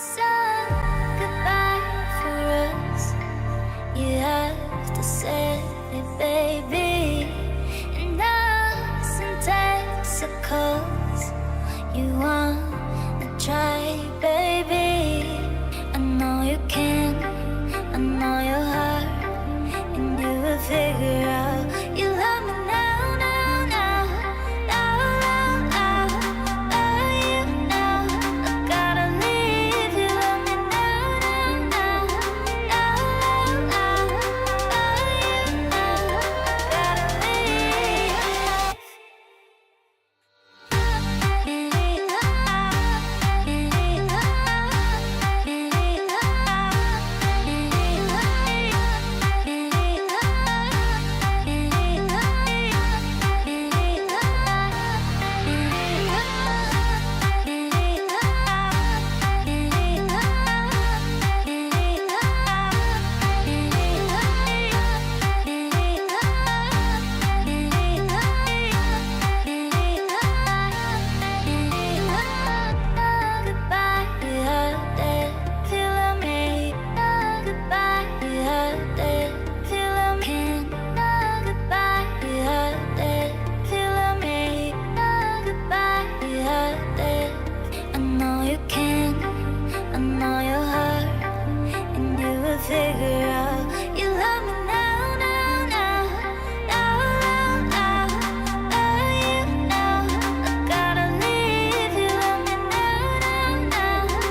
So goodbye for us. You have to say it, baby. And us in Texas, you wanna try, baby. I know you can, I know your heart, and you will figure out you love me now, now, now, now, now, now, you know I gotta leave. You love me now, now, now, now, now, now, you know I gotta leave. Figure out you love me now, now, now, now, now, now, you know I gotta leave. You love me now, now, now, now,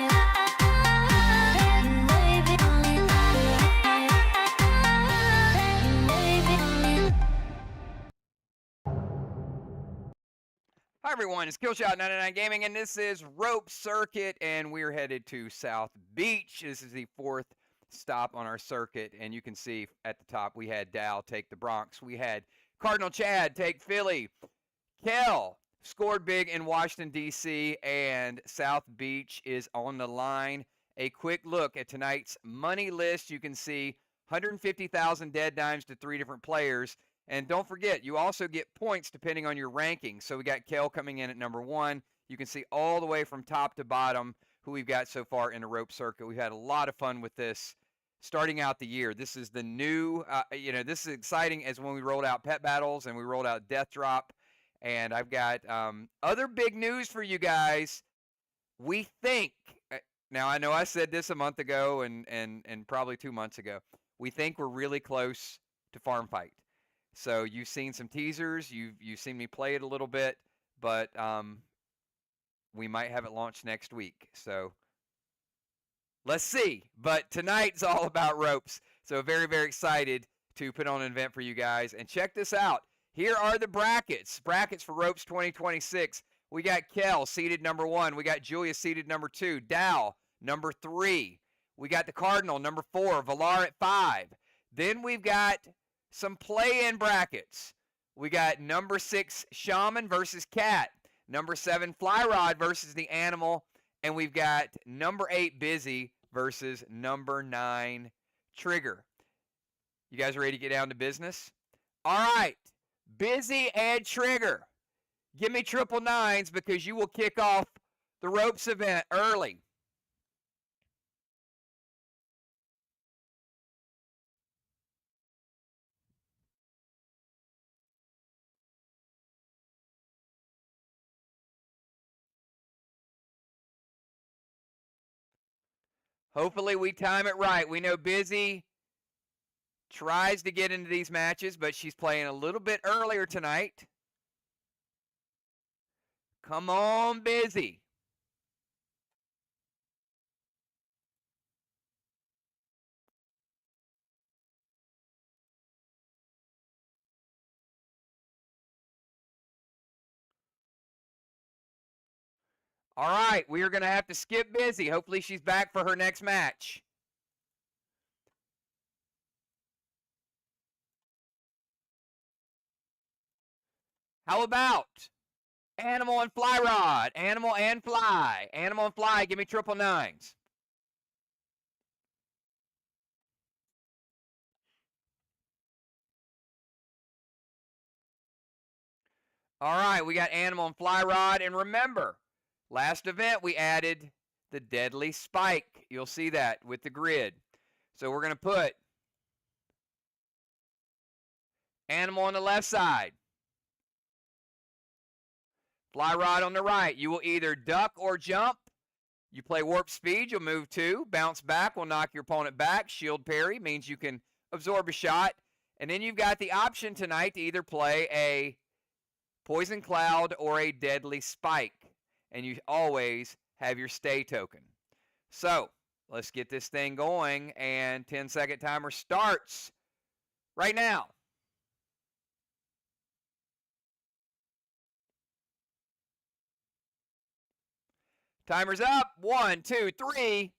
now, now, you know I gotta leave. Hi everyone, it's Killshot99 Gaming, and this is Rope Circuit, and we're headed to South Beach. This is the fourth stop on our circuit, and you can see at the top we had Dow take the Bronx. We had Cardinal Chad take Philly. Kel scored big in Washington, D.C., and South Beach is on the line. A quick look at tonight's money list. You can see 150,000 dead dimes to 3 different players. And don't forget, you also get points depending on your ranking. So we got Kel coming in at number 1. You can see all the way from top to bottom who we've got so far in the rope circuit. We've had a lot of fun with this starting out the year. This is the new, this is exciting as when we rolled out pet battles and we rolled out death drop. And I've got other big news for you guys. We think, now I know I said this a month ago and probably 2 months ago. We think we're really close to Farm Fight. So you've seen some teasers, you've seen me play it a little bit, but we might have it launched next week. So let's see. But tonight's all about ropes. So very, very excited to put on an event for you guys. And check this out. Here are the brackets. Brackets for Ropes 2026. We got Kel seated number 1. We got Julia seated number 2. Dow number 3. We got the Cardinal number 4. Valar at 5. Then we've got some play-in brackets. We got number 6 Shaman versus Cat, number 7 Fly Rod versus the Animal, and we've got number 8 Busy versus number 9 Trigger. You guys ready to get down to business? All right, Busy and Trigger, give me triple nines because you will kick off the ropes event early. Hopefully we time it right. We know Busy tries to get into these matches, but she's playing a little bit earlier tonight. Come on, Busy. All right, we are going to have to skip Busy. Hopefully she's back for her next match. How about Animal and Fly Rod? Animal and Fly. Animal and Fly, give me 999s. All right, we got Animal and Fly Rod. And remember, last event we added the Deadly Spike. You'll see that with the grid. So we're going to put Animal on the left side, Fly Rod on the right. You will either duck or jump. You play Warp Speed, you'll move 2. Bounce back will knock your opponent back. Shield Parry means you can absorb a shot. And then you've got the option tonight to either play a Poison Cloud or a Deadly Spike. And you always have your stay token. So let's get this thing going, and 10-second timer starts right now. Timer's up. 1, 2, 3.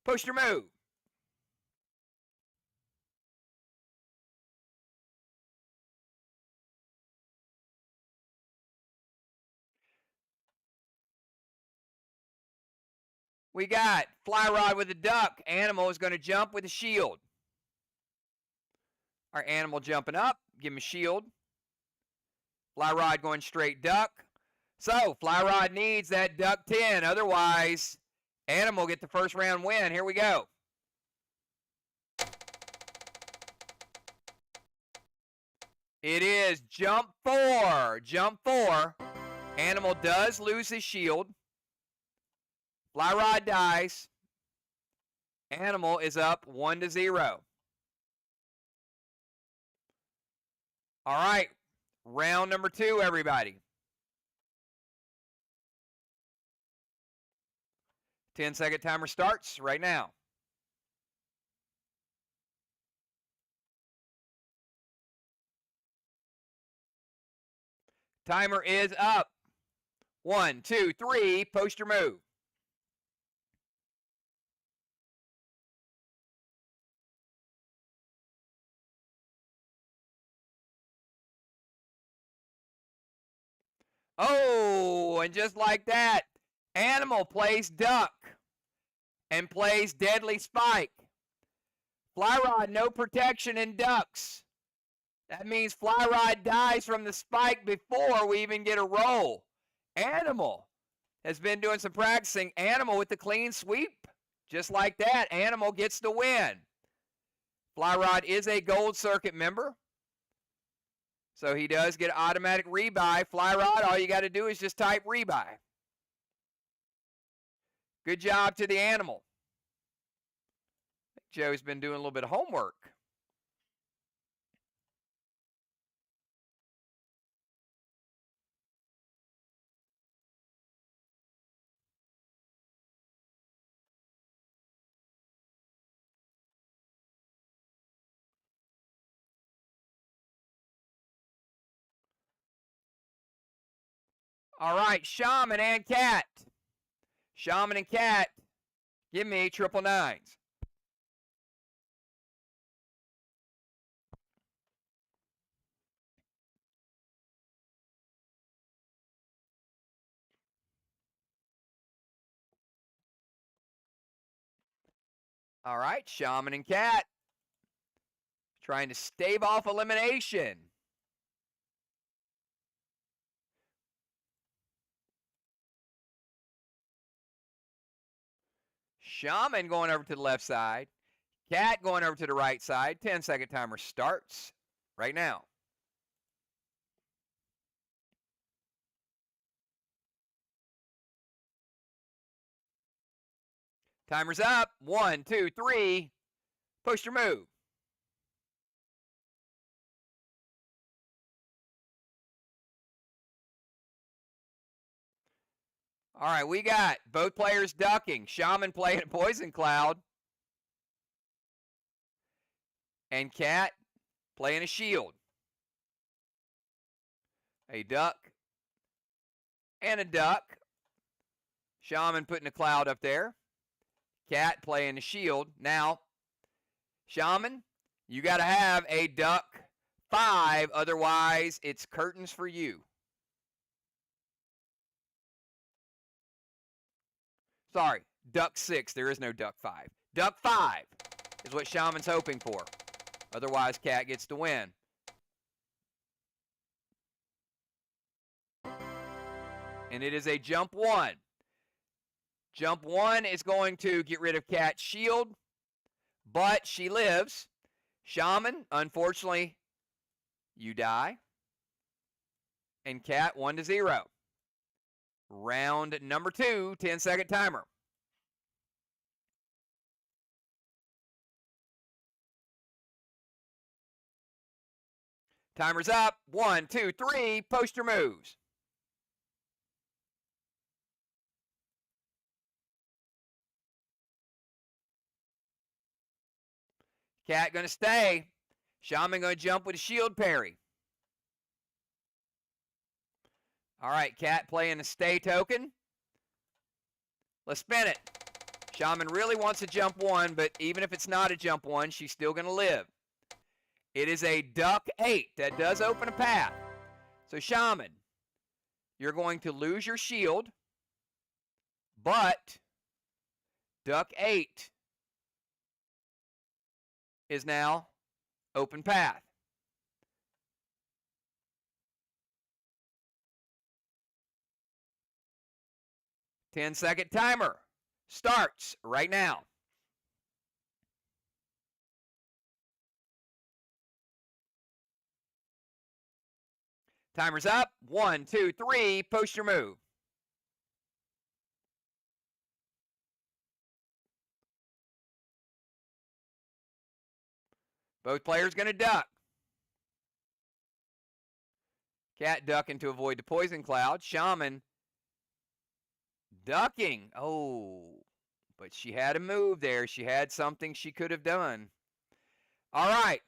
Push your move. We got Fly Rod with a duck. Animal is going to jump with a shield. Our Animal jumping up. Give him a shield. Fly Rod going straight duck. So Fly Rod needs that duck 10. Otherwise, Animal get the first round win. Here we go. It is jump 4. Jump 4. Animal does lose his shield. Fly Rod dies. Animal is up 1-0. All right. Round number 2, everybody. 10-second timer starts right now. Timer is up. 1, 2, 3. Post your move. Oh, and just like that, Animal plays duck and plays Deadly Spike. Fly Rod, no protection in ducks. That means Fly Rod dies from the spike before we even get a roll. Animal has been doing some practicing. Animal with the clean sweep. Just like that, Animal gets the win. Fly Rod is a Gold Circuit member, so he does get automatic rebuy. Fly Rod, all you got to do is just type rebuy. Good job to the Animal. Joe's been doing a little bit of homework. All right, Shaman and Cat. Shaman and Cat, give me 999s. All right, Shaman and Cat, trying to stave off elimination. Shaman going over to the left side. Cat going over to the right side. 10-second timer starts right now. Timer's up. 1, 2, 3. Push your move. All right, we got both players ducking. Shaman playing a Poison Cloud. And Cat playing a shield. A duck and a duck. Shaman putting a cloud up there. Cat playing the shield. Now, Shaman, you got to have a duck 5, otherwise it's curtains for you. Sorry, duck 6. There is no duck 5. Duck 5 is what Shaman's hoping for. Otherwise, Cat gets to win. And it is a jump 1. Jump 1 is going to get rid of Cat's shield, but she lives. Shaman, unfortunately, you die. And Cat 1-0. Round number 2, 10-second timer. Timer's up. 1, 2, 3. Post your moves. Cat going to stay. Shaman going to jump with a shield parry. All right, Cat playing a stay token. Let's spin it. Shaman really wants a jump 1, but even if it's not a jump 1, she's still going to live. It is a duck 8. That does open a path. So Shaman, you're going to lose your shield, but duck 8 is now open path. Ten-second timer starts right now. Timer's up. 1, 2, 3. Post your move. Both players going to duck. Cat ducking to avoid the poison cloud. Shaman ducking. Oh, but she had a move there. She had something she could have done. All right.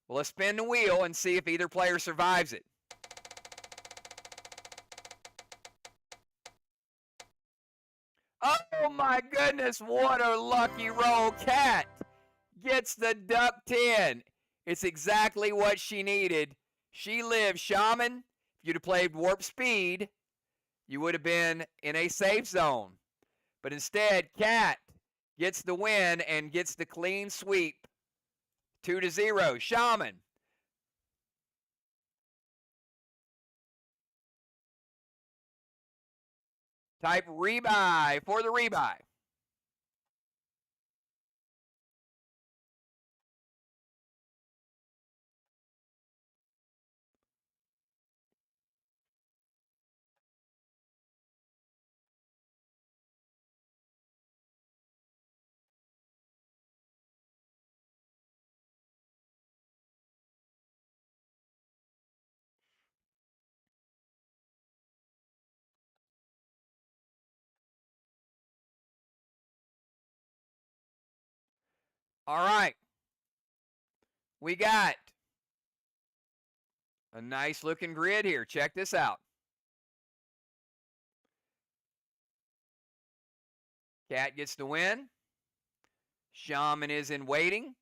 Well, let's spin the wheel and see if either player survives it. Oh my goodness, what a lucky roll. Cat gets the duck 10. It's exactly what she needed. She lived. Shaman, if you'd have played warp speed, you would have been in a safe zone. But instead, Cat gets the win and gets the clean sweep. 2-0. Shaman. Type rebuy for the rebuy. All right. We got a nice looking grid here. Check this out. Cat gets the win. Shaman is in waiting.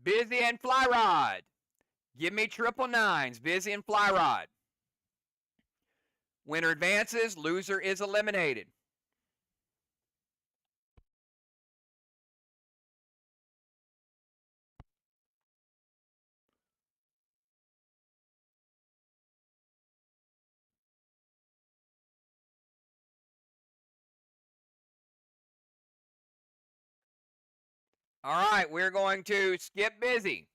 Busy and Fly Rod. Give me 999s. Busy and Fly Rod. Winner advances. Loser is eliminated. All right, we're going to skip Busy.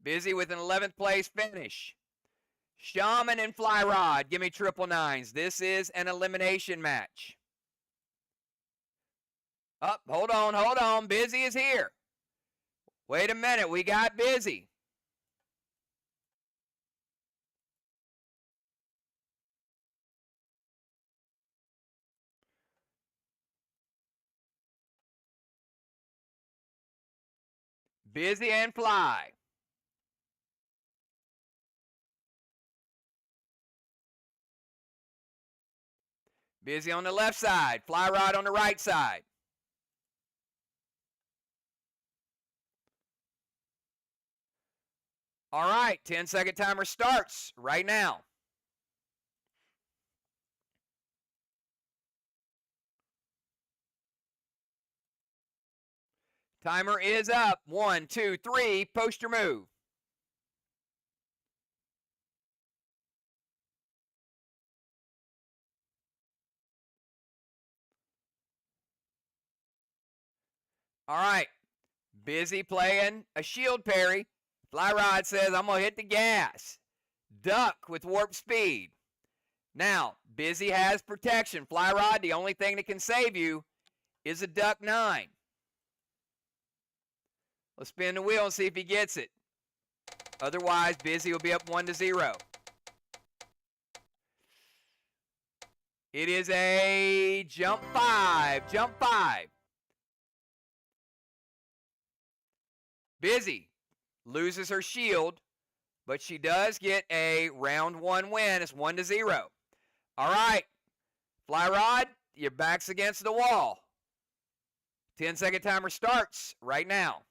Busy with an 11th place finish. Shaman and Fly Rod, give me 999s. This is an elimination match. Up, hold on. Busy is here. Wait a minute, we got Busy. Busy and Fly. Busy on the left side. Fly Rod on the right side. All right, 10-second timer starts right now. Timer is up. 1, 2, 3. Post your move. All right. Busy playing a shield parry. Fly Rod says, I'm going to hit the gas. Duck with warp speed. Now, Busy has protection. Fly Rod, the only thing that can save you is a duck 9. Let's spin the wheel and see if he gets it. Otherwise, Busy will be up 1-0. It is a jump 5. Jump 5. Busy loses her shield, but she does get a round 1 win. It's 1-0. All right, Fly Rod, your back's against the wall. 10-second timer starts right now.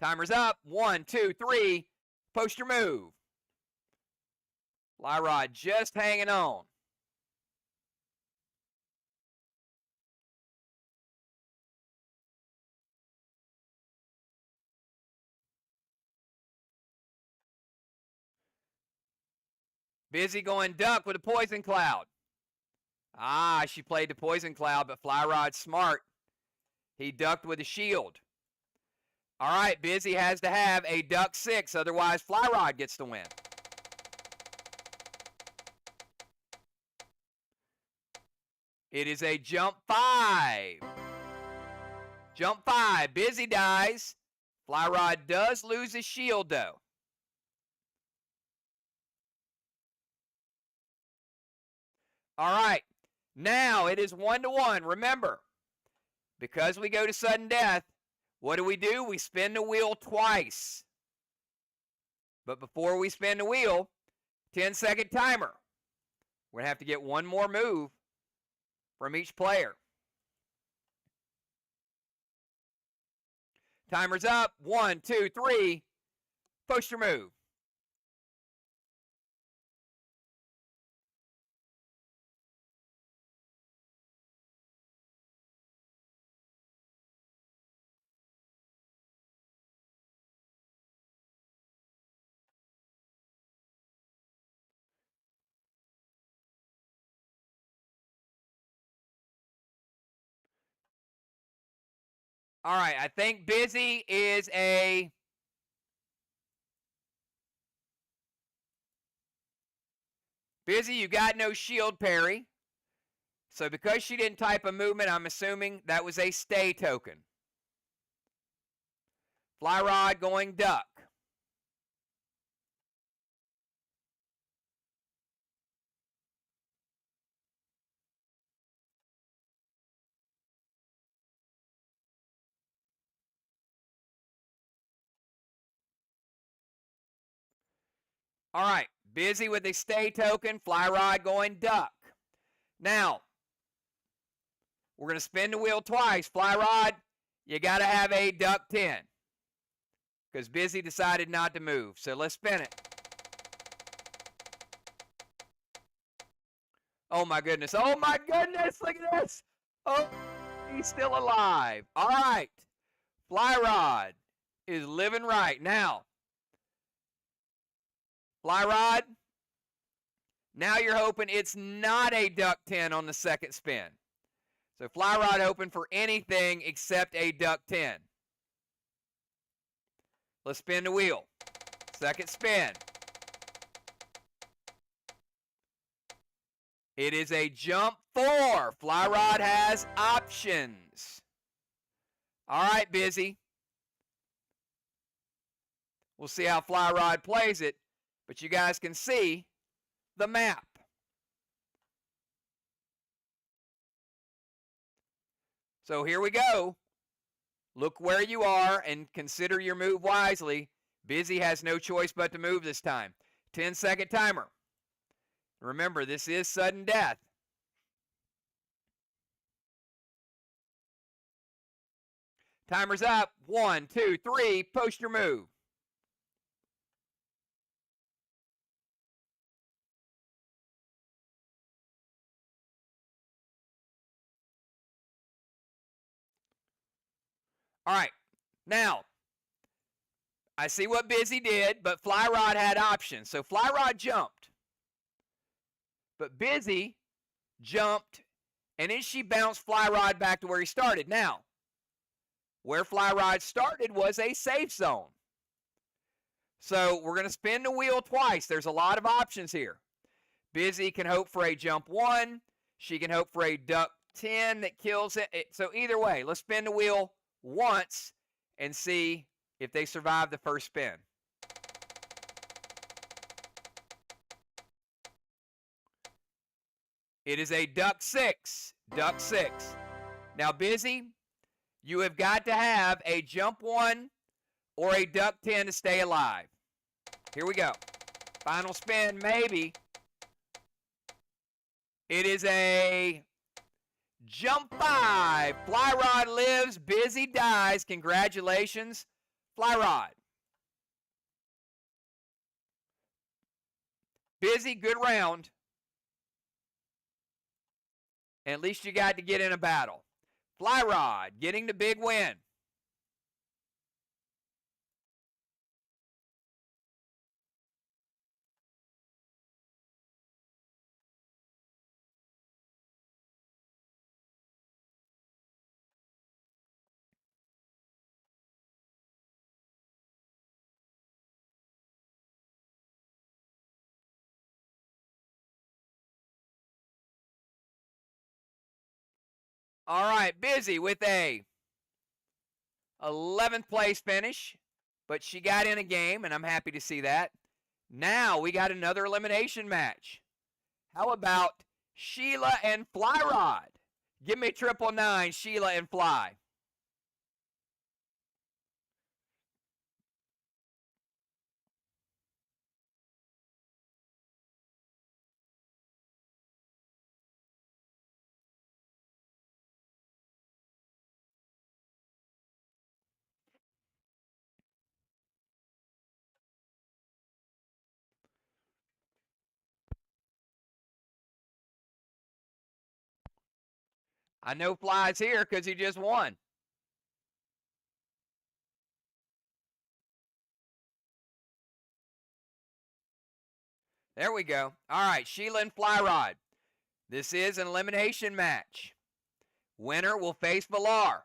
Timer's up. 1, 2, 3. Post your move. Fly Rod just hanging on. Busy going duck with a poison cloud. Ah, she played the poison cloud, but Fly Rod's smart. He ducked with a shield. All right, Busy has to have a duck 6, otherwise Fly Rod gets the win. It is a jump 5. Jump 5. Busy dies. Fly Rod does lose his shield, though. All right. Now it is 1-1. Remember, because we go to sudden death, what do? We spin the wheel twice. But before we spin the wheel, 10-second timer. We're going to have to get one more move from each player. Timer's up. 1, 2, 3. Post your move. All right, I think Busy is a... Busy, you got no shield parry. So because she didn't type a movement, I'm assuming that was a stay token. Fly Rod going duck. All right, Busy with a stay token. Fly Rod going duck. Now, we're going to spin the wheel twice. Fly Rod, you got to have a duck 10. Because Busy decided not to move. So let's spin it. Oh my goodness. Oh my goodness. Look at this. Oh, he's still alive. All right. Fly Rod is living right. Now, Fly Rod, now you're hoping it's not a duck 10 on the second spin. So Fly Rod open for anything except a duck 10. Let's spin the wheel. Second spin. It is a jump 4. Fly Rod has options. All right, Busy. We'll see how Fly Rod plays it, but you guys can see the map. So here we go. Look where you are and consider your move wisely. Busy has no choice but to move this time. 10-second timer. Remember, this is sudden death. Timer's up. 1, 2, 3. Post your move. All right. Now, I see what Busy did, but Fly Rod had options. So Fly Rod jumped. But Busy jumped, and then she bounced Fly Rod back to where he started. Now, where Fly Rod started was a safe zone. So we're going to spin the wheel twice. There's a lot of options here. Busy can hope for a jump 1. She can hope for a duck 10 that kills it. So either way, let's spin the wheel once and see if they survive the first spin. It is a duck 6. Duck 6. Now, Busy, you have got to have a jump 1 or a duck 10 to stay alive. Here we go. Final spin, maybe. It is a jump 5. Fly Rod lives. Busy dies. Congratulations, Fly Rod. Busy, good round. And at least you got to get in a battle. Fly Rod getting the big win. All right, Busy with a 11th place finish, but she got in a game, and I'm happy to see that. Now we got another elimination match. How about Sheila and Fly Rod? Give me 999, Sheila and Fly. I know Fly's here because he just won. There we go. All right, Sheila and Fly Rod. This is an elimination match. Winner will face Valar.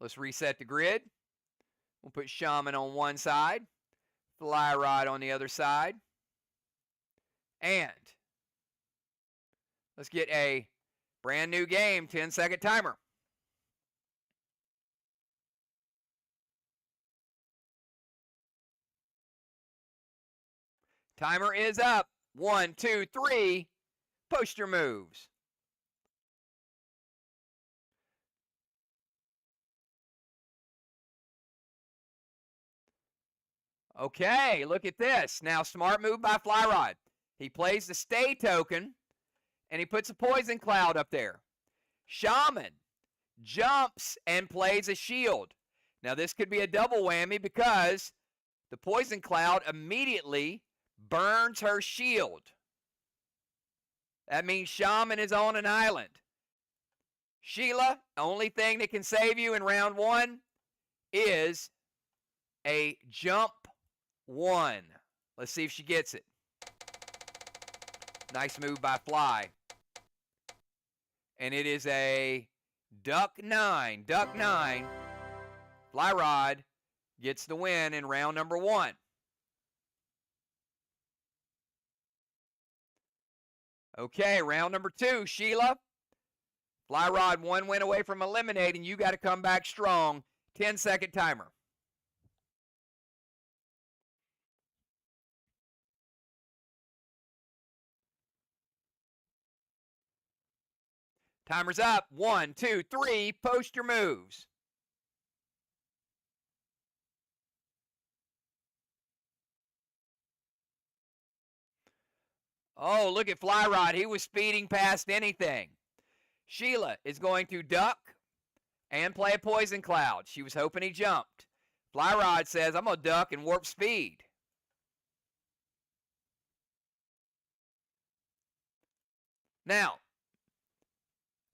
Let's reset the grid. We'll put Shaman on one side, Fly Rod on the other side. And let's get a brand new game, 10-second timer. Timer is up. 1, 2, 3. Post your moves. Okay, look at this. Now, smart move by Fly Rod. He plays the stay token, and he puts a poison cloud up there. Shaman jumps and plays a shield. Now, this could be a double whammy because the poison cloud immediately burns her shield. That means Shaman is on an island. Sheila, the only thing that can save you in round 1 is a jump 1. Let's see if she gets it. Nice move by Fly. And it is a duck 9. Duck 9. Fly Rod gets the win in round number 1. Okay, round number 2, Sheila. Fly Rod 1 win away from eliminating. You got to come back strong. 10-second timer. Timer's up. 1, 2, 3. Post your moves. Oh, look at Fly Rod. He was speeding past anything. Sheila is going to duck and play a Poison Cloud. She was hoping he jumped. Fly Rod says, I'm going to duck and warp speed. Now,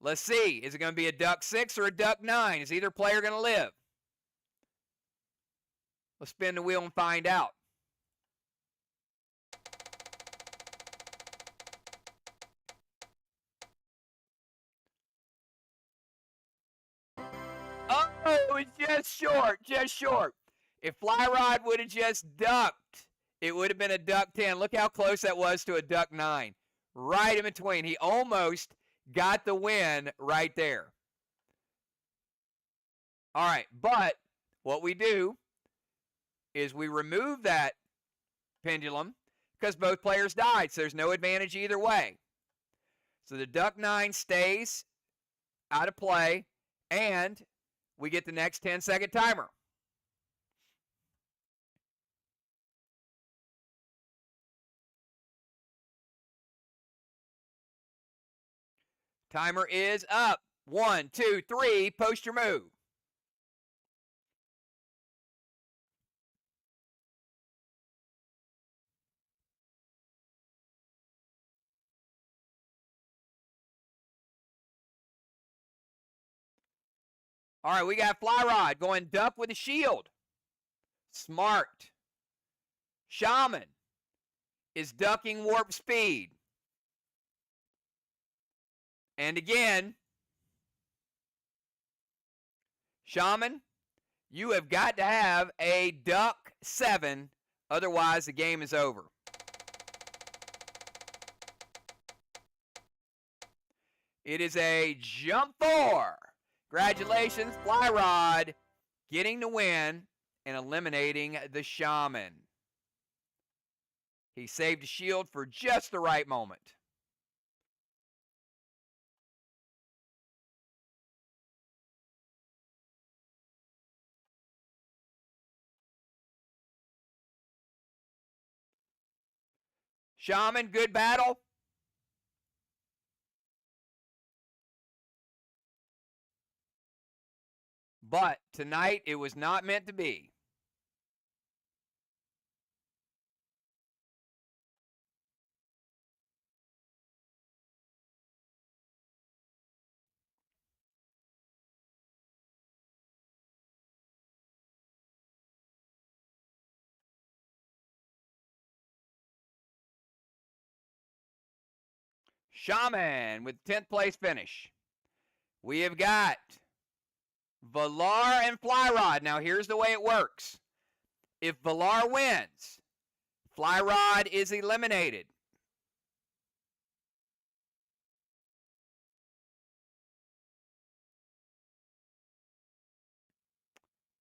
let's see. Is it going to be a duck 6 or a duck 9? Is either player going to live? Let's spin the wheel and find out. Oh, it's just short, just short. If Fly Rod would have just ducked, it would have been a duck 10. Look how close that was to a duck 9. Right in between. He almost got the win right there. All right, but what we do is we remove that pendulum because both players died, so there's no advantage either way. So the duck 9 stays out of play, and we get the next 10-second timer. Timer is up. 1, 2, 3. Post your move. All right, we got Fly Rod going duck with a shield. Smart. Shaman is ducking warp speed. And again, Shaman, you have got to have a duck 7, otherwise the game is over. It is a jump 4. Congratulations, Fly Rod, getting the win and eliminating the Shaman. He saved a shield for just the right moment. Shaman, good battle. But tonight it was not meant to be. Shaman with 10th place finish. We have got Valar and Fly Rod. Now here's the way it works. If Valar wins, Fly Rod is eliminated.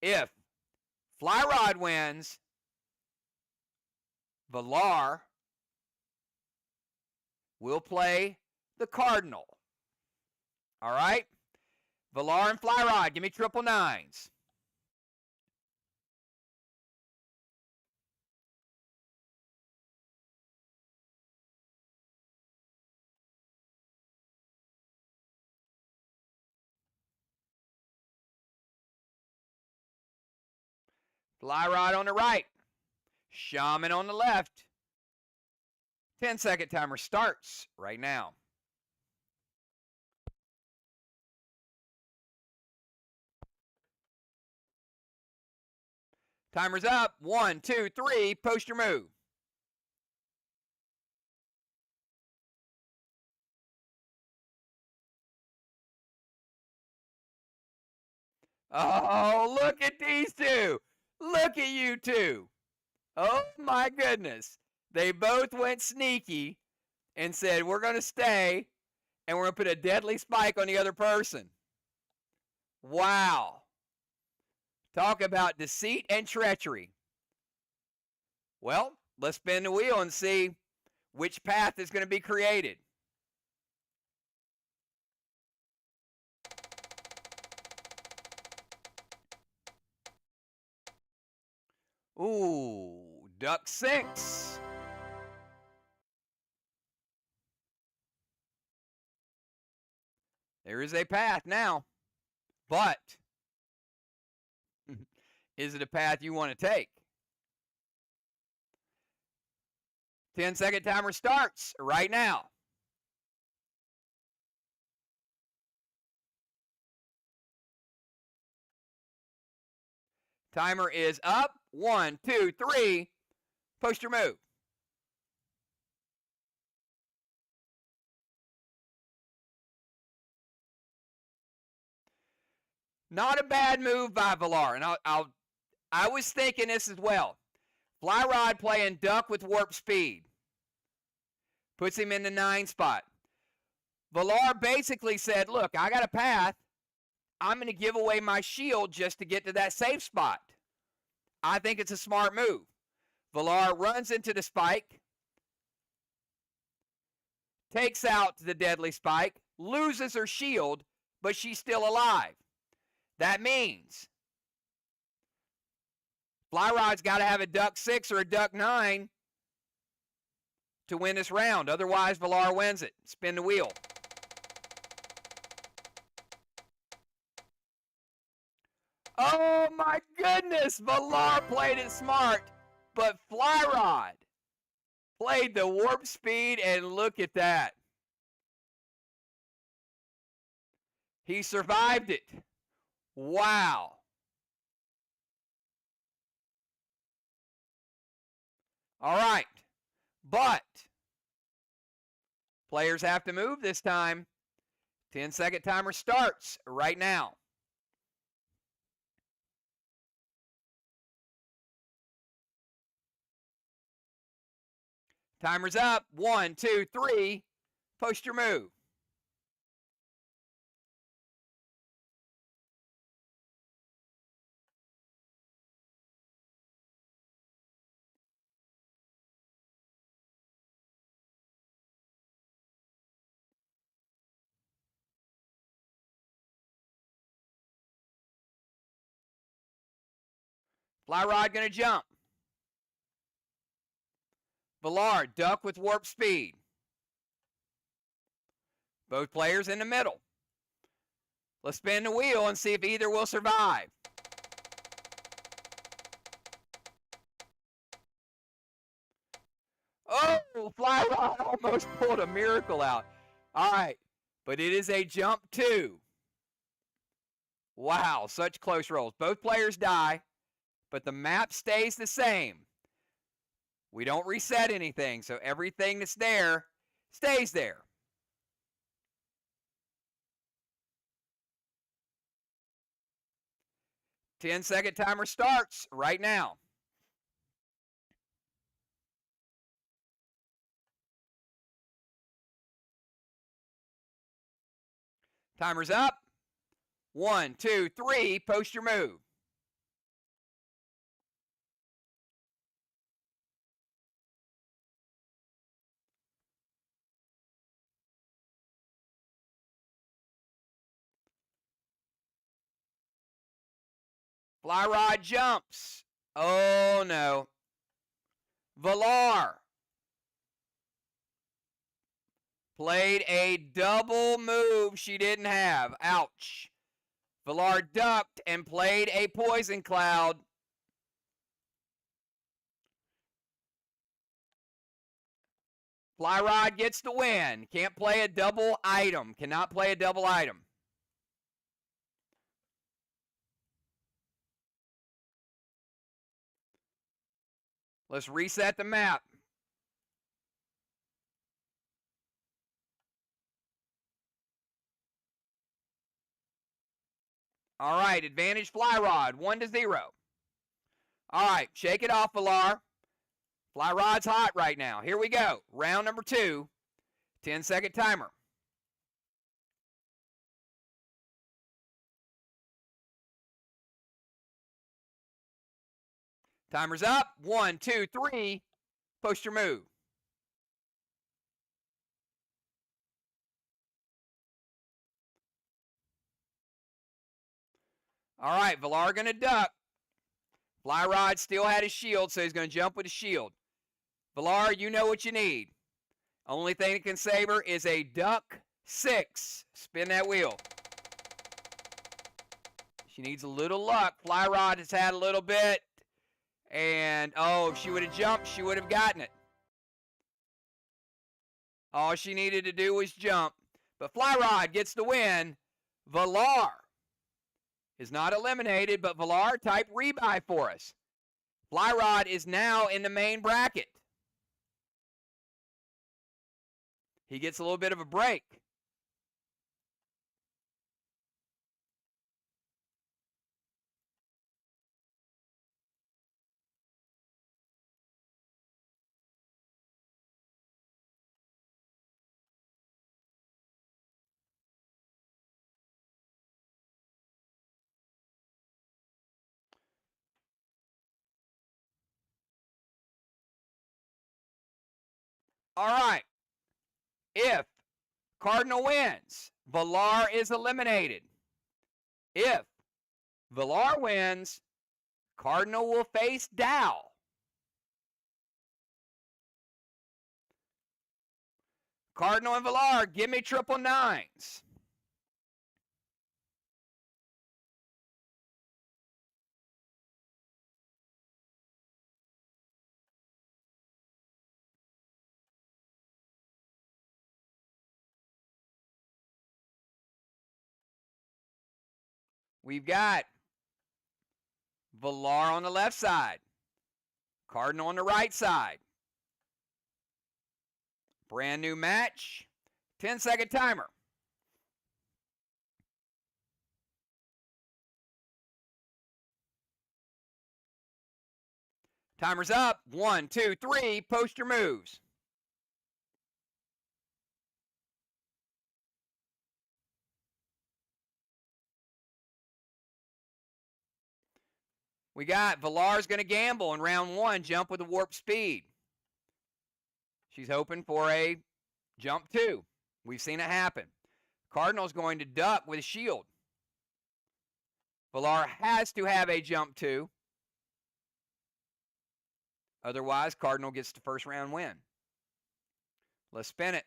If Fly Rod wins, Valar will play the Cardinal. All right? Valar and Fly Rod, give me triple 9s. Fly Rod on the right. Shaman on the left. 10-second timer starts right now. Timer's up. 1, 2, 3. Post your move. Oh, look at these two. Look at you two. Oh, my goodness. They both went sneaky and said, we're going to stay, and we're going to put a deadly spike on the other person. Wow. Talk about deceit and treachery. Well, let's spin the wheel and see which path is going to be created. Ooh, duck 6. There is a path now, but is it a path you want to take? 10-second timer starts right now. Timer is up. 1, 2, 3. Post your move. Not a bad move by Villar, and I was thinking this as well. Fly Rod playing duck with warp speed. Puts him in the 9 spot. Villar basically said, look, I got a path. I'm going to give away my shield just to get to that safe spot. I think it's a smart move. Villar runs into the spike. Takes out the deadly spike. Loses her shield, but she's still alive. That means Fly Rod's got to have a duck 6 or a duck 9 to win this round. Otherwise, Villar wins it. Spin the wheel. Oh my goodness, Villar played it smart, but Fly Rod played the warp speed, and look at that. He survived it. Wow. All right, but players have to move this time. 10-second timer starts right now. Timer's up. 1, 2, 3. Post your move. Fly Rod going to jump. Villar, duck with warp speed. Both players in the middle. Let's spin the wheel and see if either will survive. Oh, Fly Rod almost pulled a miracle out. All right, but it is a jump 2. Wow, such close rolls. Both players die, but the map stays the same. We don't reset anything, so everything that's there stays there. Ten-second timer starts right now. Timer's up. 1, 2, 3. Post your move. Fly Rod jumps. Oh, no. Villar played a double move she didn't have. Ouch. Villar ducked and played a poison cloud. Fly Rod gets the win. Can't play a double item. Cannot play a double item. Let's reset the map. All right, advantage Fly Rod, 1-0. All right, shake it off, Villar. Fly Rod's hot right now. Here we go. Round number 2. 10-second timer. Timer's up. 1, 2, 3. Post your move. All right, Villar going to duck. Fly Rod still had his shield, so he's going to jump with a shield. Villar, you know what you need. Only thing that can save her is a duck 6. Spin that wheel. She needs a little luck. Fly Rod has had a little bit. And, oh, if she would have jumped, she would have gotten it. All she needed to do was jump. But Fly Rod gets the win. Villar is not eliminated, but Villar type rebuy for us. Fly Rod is now in the main bracket. He gets a little bit of a break. All right. If Cardinal wins, Villar is eliminated. If Villar wins, Cardinal will face Dow. Cardinal and Villar, give me triple nines. We've got Villar on the left side, Cardinal on the right side. Brand new match, 10-second timer. Timer's up. 1, 2, 3. Post your moves. We got Villar's going to gamble in round 1, jump with a warp speed. She's hoping for a jump 2. We've seen it happen. Cardinal's going to duck with a shield. Villar has to have a jump 2. Otherwise, Cardinal gets the first round win. Let's spin it.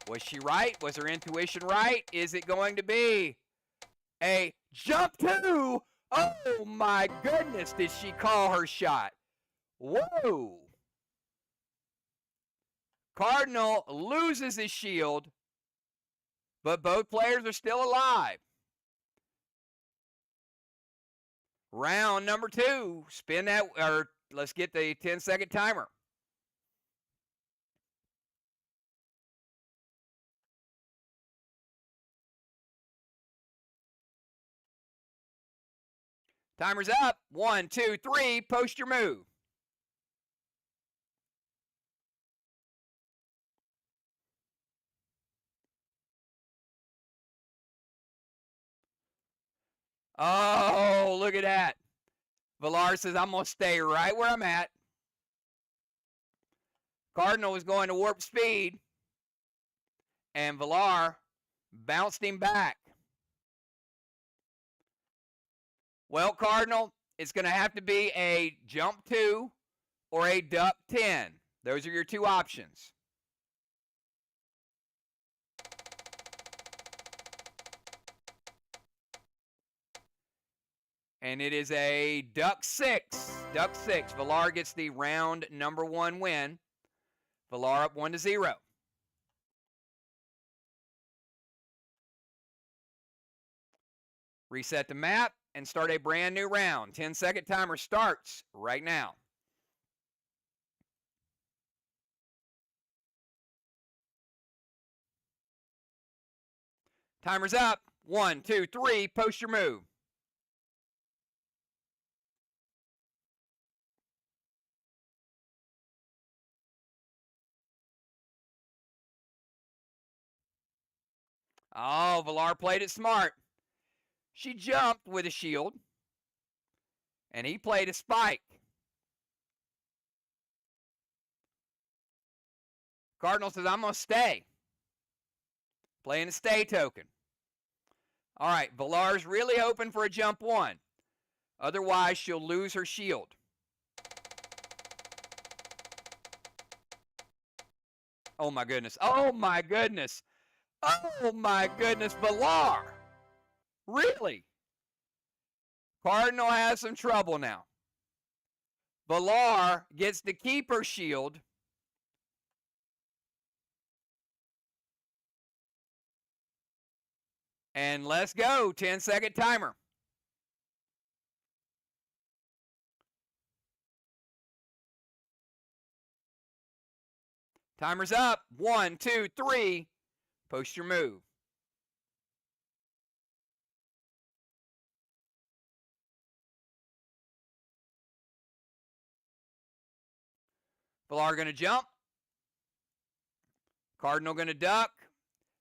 Was she right? Was her intuition right? Is it going to be a jump 2? Oh my goodness, did she call her shot? Whoa. Cardinal loses his shield, but both players are still alive. Round number 2. Spin that, or let's get the 10-second timer. Timer's up. 1, 2, 3. Post your move. Oh, look at that. Villar says, I'm going to stay right where I'm at. Cardinal was going to warp speed, and Villar bounced him back. Well, Cardinal, it's going to have to be a jump 2 or a duck 10. Those are your two options. And it is a duck 6. Duck 6. Villar gets the round number 1 win. Villar up 1-0. Reset the map and start a brand new round. 10-second timer starts right now. Timer's up. 1, 2, 3. Post your move. Oh, Villar played it smart. She jumped with a shield, and he played a spike. Cardinal says, I'm going to stay. Playing a stay token. All right, Villar's really hoping for a jump 1. Otherwise, she'll lose her shield. Oh my goodness. Oh my goodness. Oh my goodness, Valar. Really? Cardinal has some trouble now. Valar gets to keep her shield. And let's go. 10-second timer. Timer's up. 1, 2, 3. Post your move. Valar going to jump. Cardinal going to duck.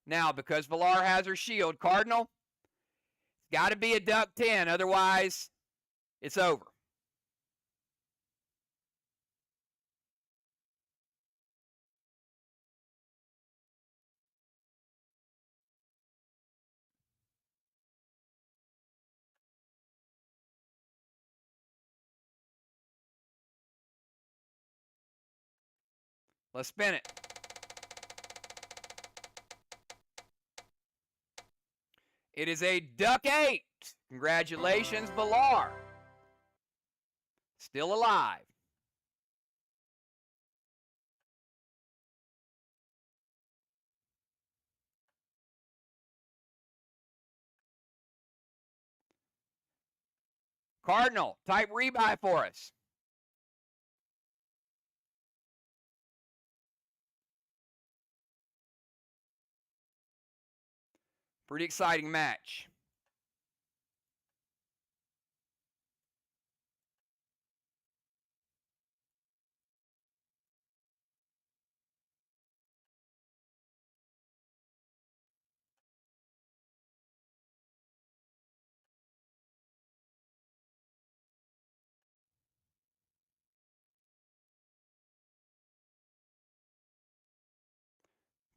Now, because Valar has her shield, Cardinal, it's got to be a duck 10. Otherwise, it's over. Let's spin it. It is a duck 8. Congratulations, Valar. Still alive. Cardinal, type rebuy for us. Pretty exciting match.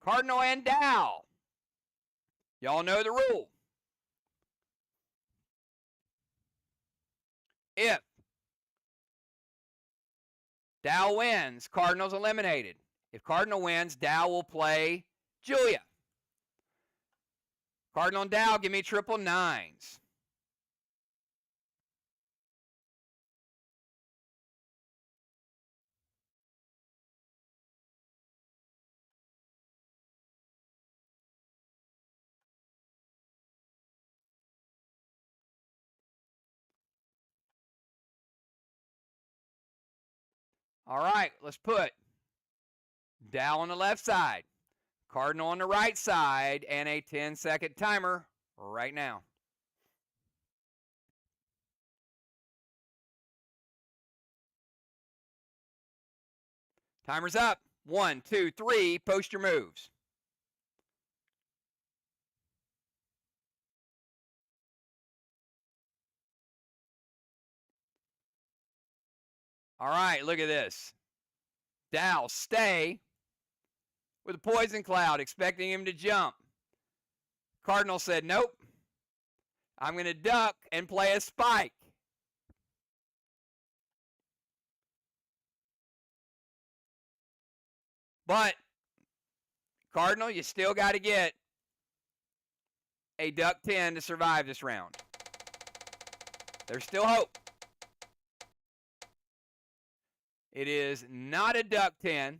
Cardinal and Dow. Y'all know the rule. If Dow wins, Cardinal's eliminated. If Cardinal wins, Dow will play Julia. Cardinal and Dow, give me triple nines. All right, let's put Dow on the left side, Cardinal on the right side, and a 10-second timer right now. Timer's up. 1, 2, 3. Post your moves. All right, look at this. Dow, stay with a poison cloud, expecting him to jump. Cardinal said, nope. I'm going to duck and play a spike. But, Cardinal, you still got to get a duck 10 to survive this round. There's still hope. It is not a duck 10.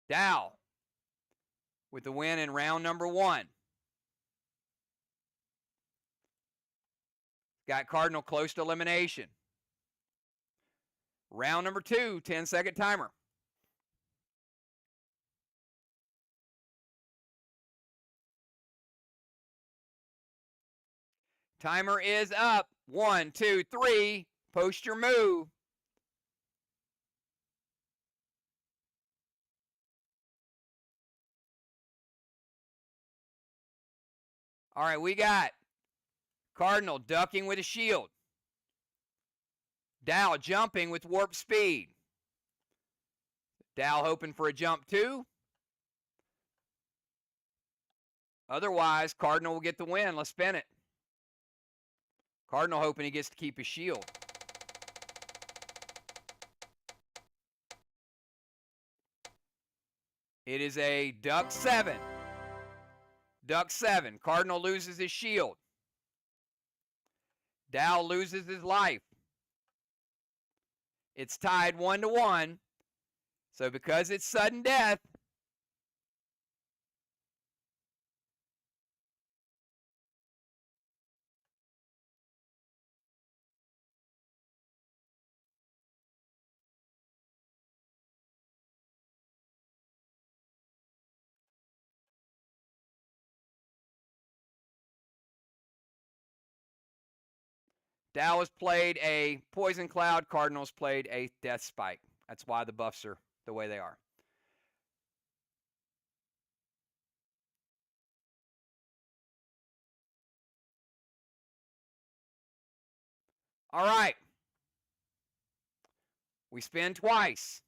Dow with the win in round number 1. Got Cardinal close to elimination. Round number 2, 10-second timer. Timer is up. 1, 2, 3. Post your move. All right, we got Cardinal ducking with a shield. Dow jumping with warp speed. Dow hoping for a jump 2. Otherwise, Cardinal will get the win. Let's spin it. Cardinal hoping he gets to keep his shield. It is a duck 7. Duck 7. Cardinal loses his shield. Dow loses his life. It's tied 1-1. So because it's sudden death, Dow has played a Poison Cloud. Cardinals played a Death Spike. That's why the buffs are the way they are. All right. We spin twice.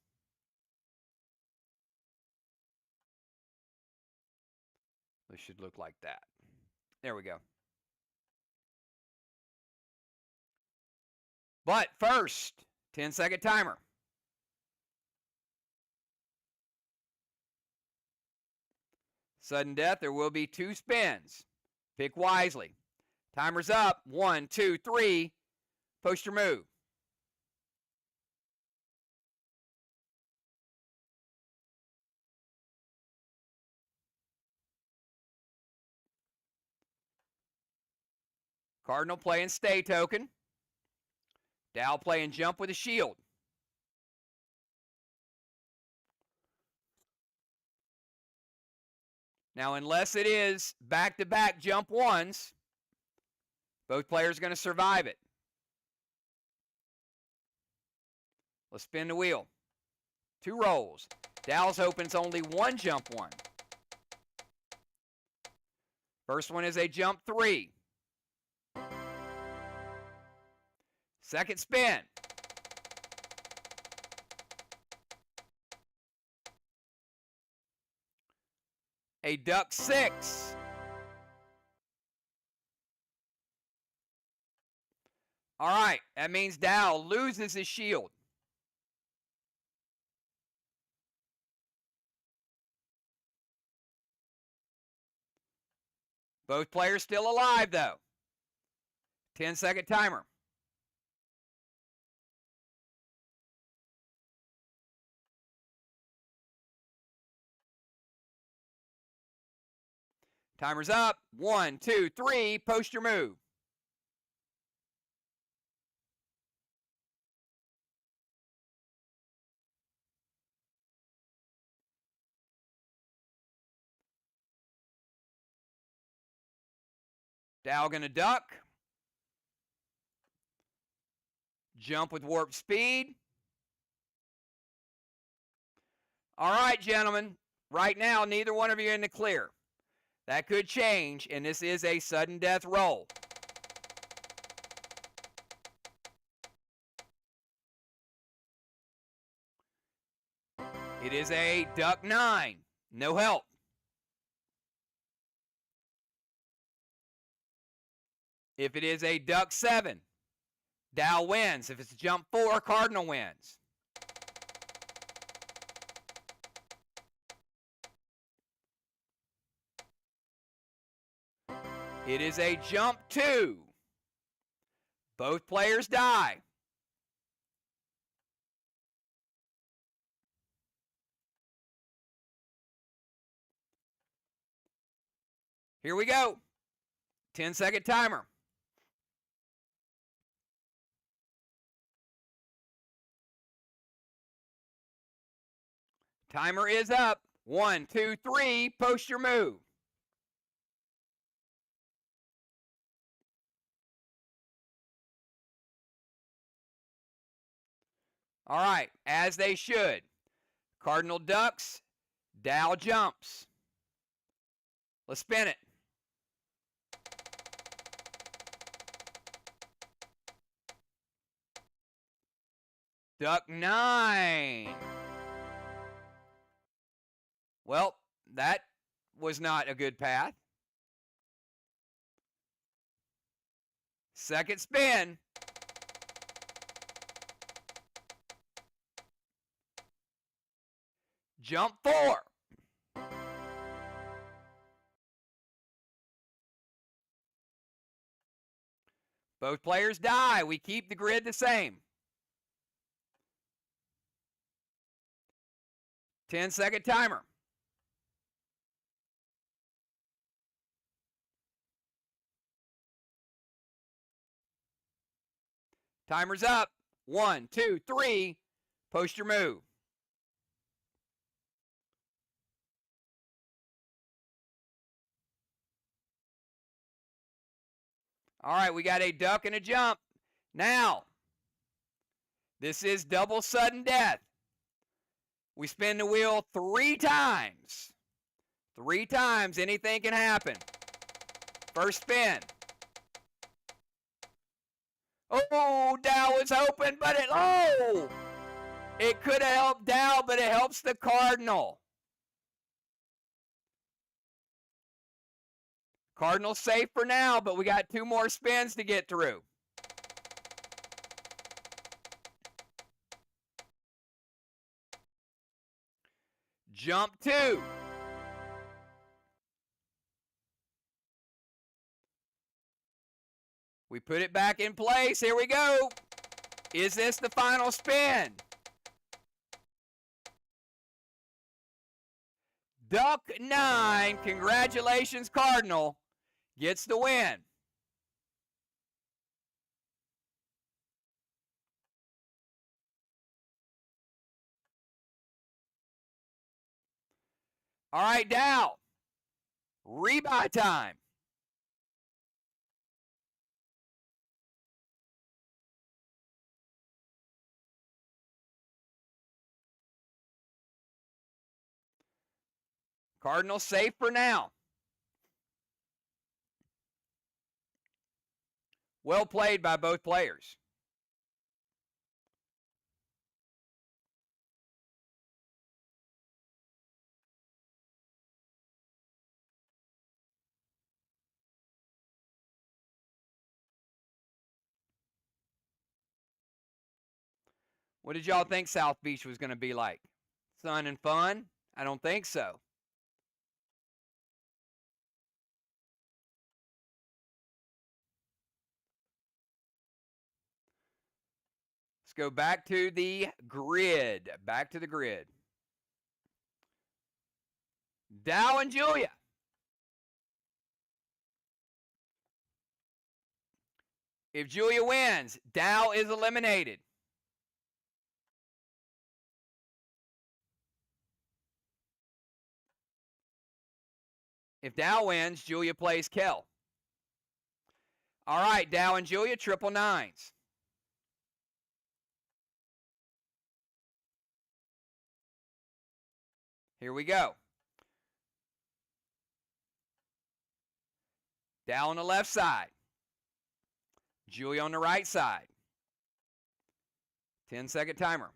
This should look like that. There we go. But first, 10-second timer. Sudden death, there will be 2 spins. Pick wisely. Timer's up. 1, 2, 3. Post your move. Cardinal playing stay token. Dow playing jump with a shield. Now, unless it is back-to-back jump 1s, both players are going to survive it. Let's spin the wheel. 2 rolls. Dow's hoping it's only 1 jump 1. First one is a jump 3. Second spin. A duck 6. All right, that means Dow loses his shield. Both players still alive, though. 10-second timer. Timer's up. 1, 2, 3. Post your move. Dow gonna duck. Jump with warp speed. All right, gentlemen. Right now, neither one of you are in the clear. That could change, and this is a sudden death roll. It is a duck 9. No help. If it is a duck 7, Dow wins. If it's a jump 4, Cardinal wins. It is a jump 2. Both players die. Here we go. 10-second timer. Timer is up. 1, 2, 3. Post your move. All right, as they should. Cardinal ducks, Dow jumps. Let's spin it. Duck 9. Well, that was not a good path. Second spin. Jump 4. Both players die. We keep the grid the same. 10-second timer. Timer's up. 1, 2, 3. Post your move. All right, we got a duck and a jump. Now, this is double sudden death. We spin the wheel 3 times. 3 times, anything can happen. First spin. Oh, Dow was open, but it could have helped Dow, but it helps the Cardinal. Cardinal's safe for now, but we got 2 more spins to get through. Jump 2. We put it back in place. Here we go. Is this the final spin? Duck 9. Congratulations, Cardinal. Gets the win. All right, Dow. Rebuy time. Cardinal safe for now. Well played by both players. What did y'all think South Beach was going to be like? Sun and fun? I don't think so. Let's go back to the grid. Back to the grid. Dow and Julia. If Julia wins, Dow is eliminated. If Dow wins, Julia plays Kel. All right, Dow and Julia, triple nines. Here we go. Dow on the left side. Julia on the right side. 10-second timer.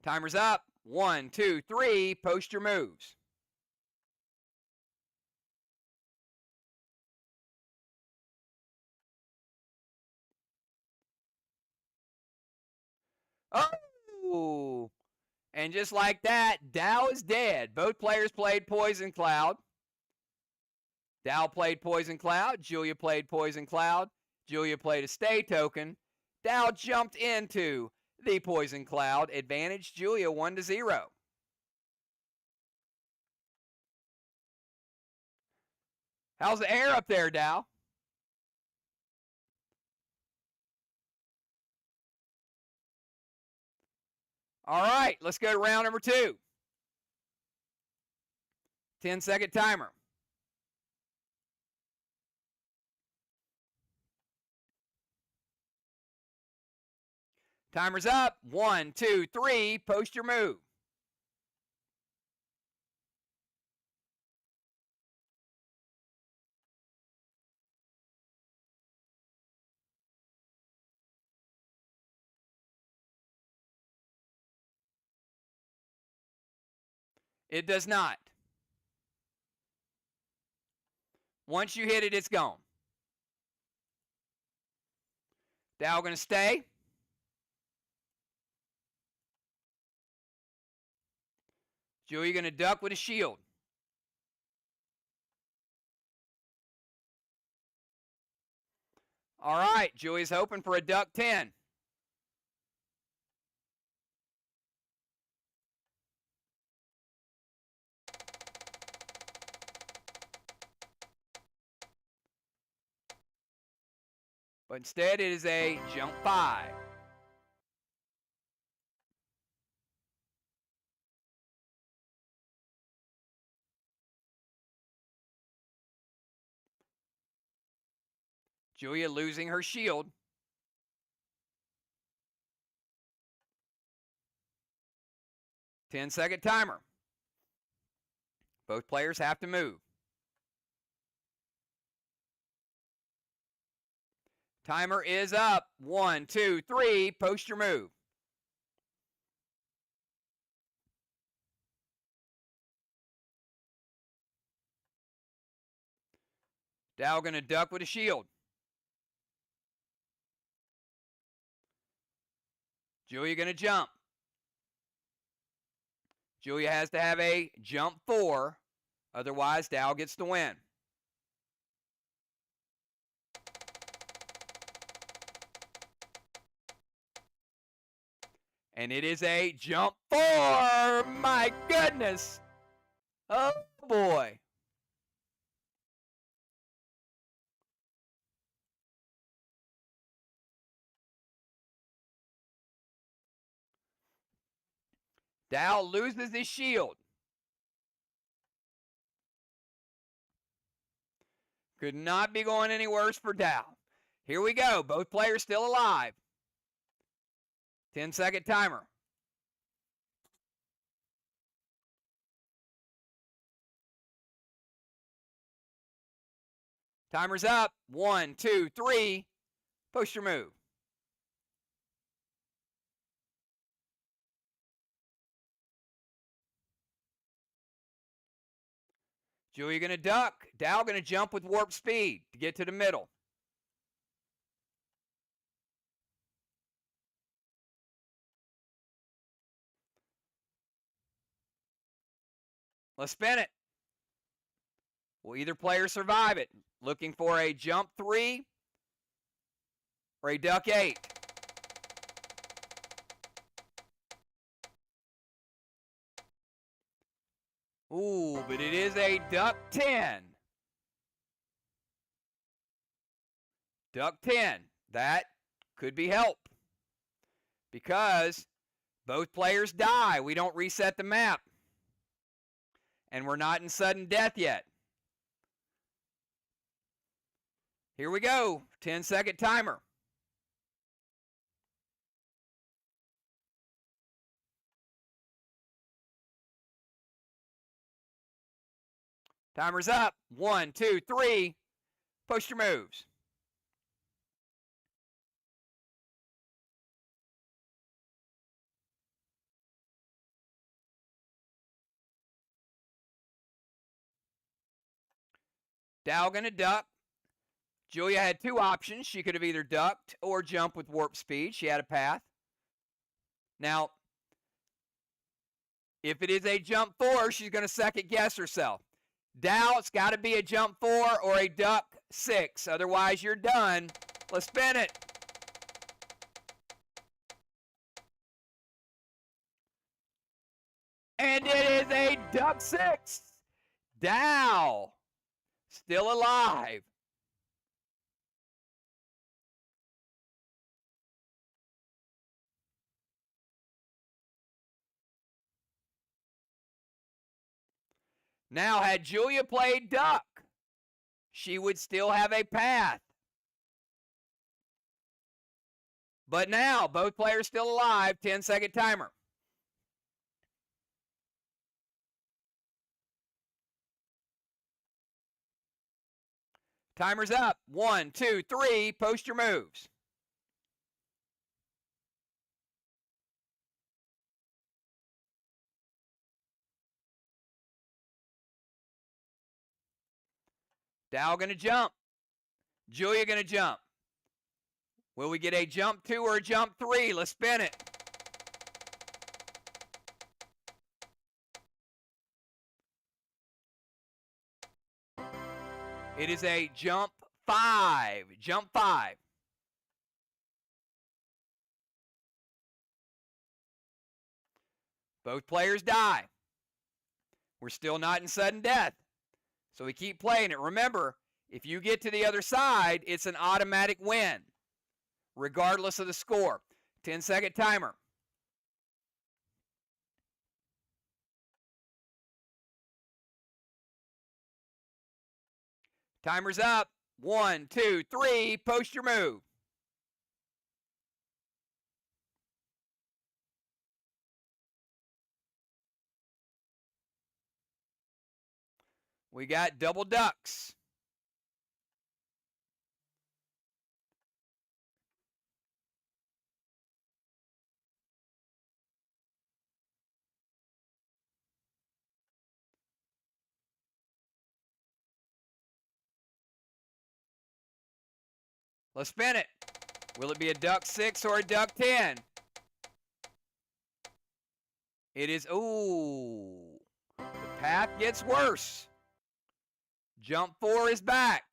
Timer's up. 1, 2, 3. Post your moves. Oh! And just like that, Dow is dead. Both players played Poison Cloud. Dow played Poison Cloud. Julia played Poison Cloud. Julia played a stay token. Dow jumped into the Poison Cloud. Advantage Julia 1-0. How's the air up there, Dow? All right, let's go to round number 2. 10-second timer. Timer's up. 1, 2, 3. Post your move. It does not. Once you hit it, it's gone. Dow going to stay. Julia going to duck with a shield. All right, Julia's hoping for a duck 10. But instead, it is a jump 5. Julia losing her shield. Ten-second timer. Both players have to move. Timer is up. 1, 2, 3. Post your move. Dow going to duck with a shield. Julia going to jump. Julia has to have a jump 4. Otherwise, Dow gets the win. And it is a jump 4. My goodness. Oh, boy. Dow loses his shield. Could not be going any worse for Dow. Here we go. Both players still alive. 10-second timer. Timer's up. 1, 2, 3. Post your move. Julia going to duck. Dow going to jump with warp speed to get to the middle. Let's spin it. Will either player survive it? Looking for a jump 3 or a duck 8. Ooh, but it is a duck 10. Duck 10. That could be help. Because both players die. We don't reset the map. And we're not in sudden death yet. Here we go. 10-second timer. Timer's up. 1, 2, 3. Post your moves. Dow going to duck. Julia had 2 options. She could have either ducked or jumped with warp speed. She had a path. Now, if it is a jump 4, she's going to second guess herself. Dow, it's got to be a jump 4 or a duck 6. Otherwise, you're done. Let's spin it. And it is a duck 6. Dow, still alive. Now, had Julia played duck, she would still have a path. But now, both players still alive. 10-second timer. Timer's up. 1, 2, 3. Post your moves. Dow going to jump. Julia going to jump. Will we get a jump 2 or a jump 3? Let's spin it. It is a jump 5. Jump 5. Both players die. We're still not in sudden death. So we keep playing it. Remember, if you get to the other side, it's an automatic win, regardless of the score. 10-second timer. Timer's up. 1, 2, 3. Post your move. We got double ducks. Let's spin it. Will it be a duck 6 or a duck 10? It is, ooh, the path gets worse. Jump 4 is back.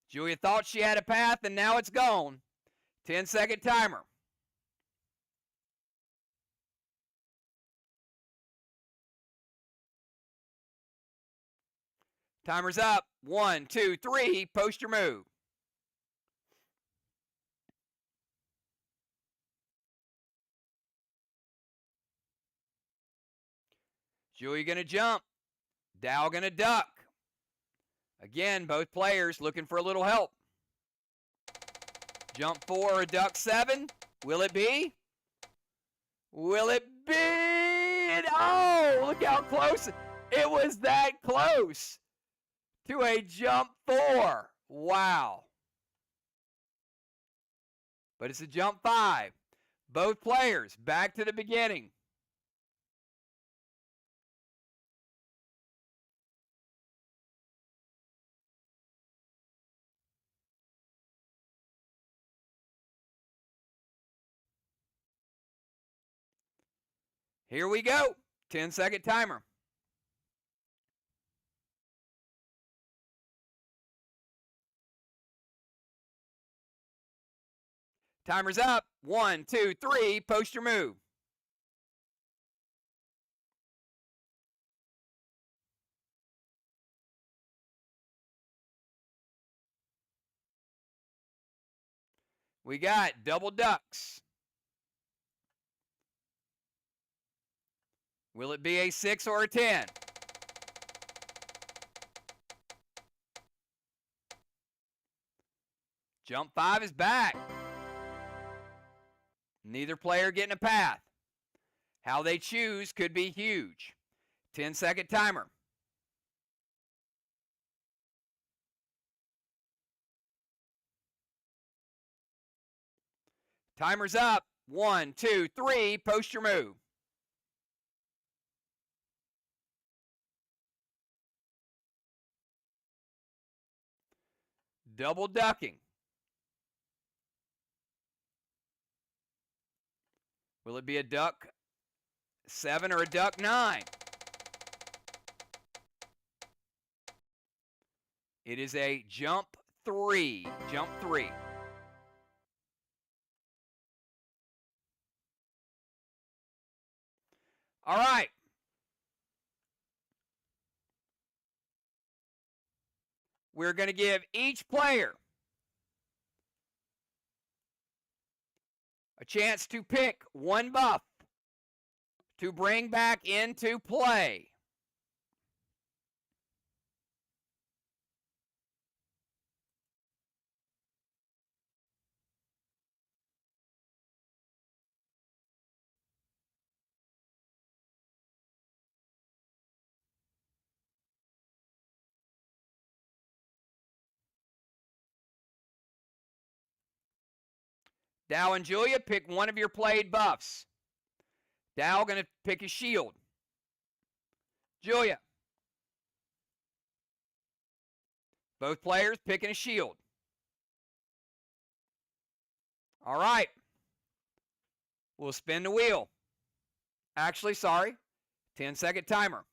Julia thought she had a path, and now it's gone. 10-second timer. Timer's up. 1, 2, 3. Post your move. Julia going to jump. Dow going to duck. Again, both players looking for a little help. Jump 4 or duck 7. Will it be? Will it be? And oh, look how close. It was that close to a jump 4. Wow. But it's a jump 5. Both players back to the beginning. Here we go. 10-second timer. Timer's up. 1, 2, 3. Post your move. We got double ducks. Will it be a 6 or a 10? Jump 5 is back. Neither player getting a path. How they choose could be huge. 10-second timer. Timer's up. 1, 2, 3. Post your move. Double ducking. Will it be a duck 7 or a duck 9? It is a jump 3. Jump 3. All right. We're going to give each player a chance to pick one buff to bring back into play. Dow and Julia, pick one of your played buffs. Dow going to pick a shield. Julia. Both players picking a shield. All right. We'll spin the wheel. Actually, sorry. 10-second timer.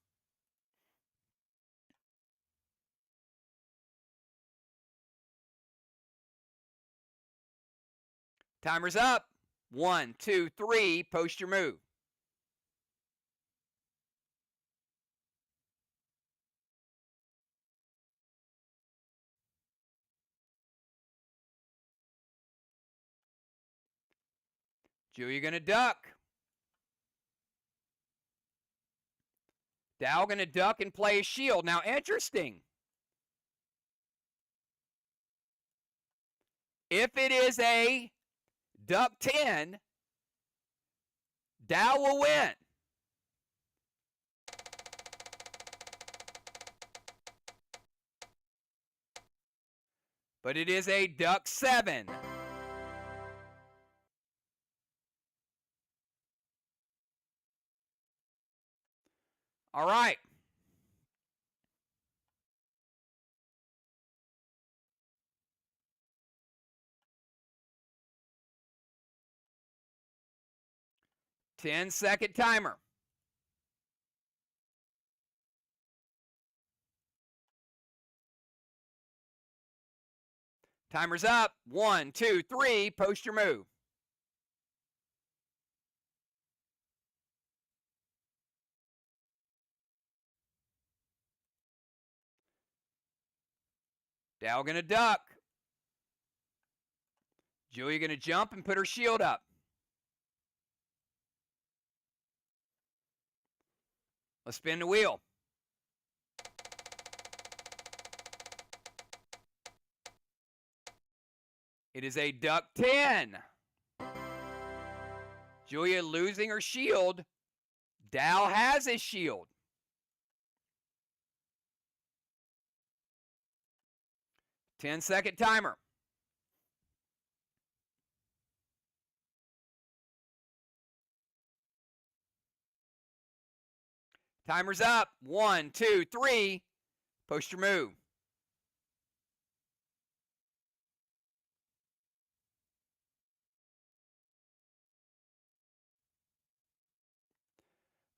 Timer's up. 1, 2, 3. Post your move. Julia going to duck. Dow going to duck and play a shield. Now, interesting. If it is a duck 10, Dow will win. But it is a duck 7. All right. Ten-second timer. Timer's up. 1, 2, 3. Post your move. Dow going to duck. Julia going to jump and put her shield up. Let's spin the wheel. It is a duck 10. Julia losing her shield. Dow has his shield. Ten-second timer. Timer's up. 1, 2, 3. Post your move.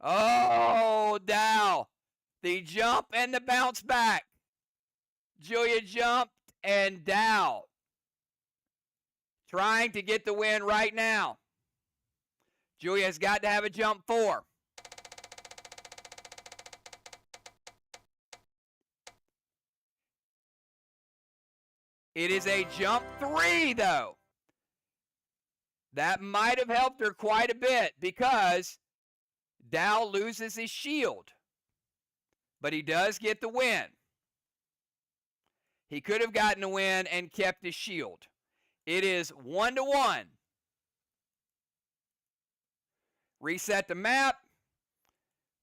Oh, Dow. The jump and the bounce back. Julia jumped and Dow trying to get the win right now. Julia's got to have a jump 4. It is a jump 3, though. That might have helped her quite a bit because Dow loses his shield. But he does get the win. He could have gotten a win and kept his shield. It is 1-1. Reset the map.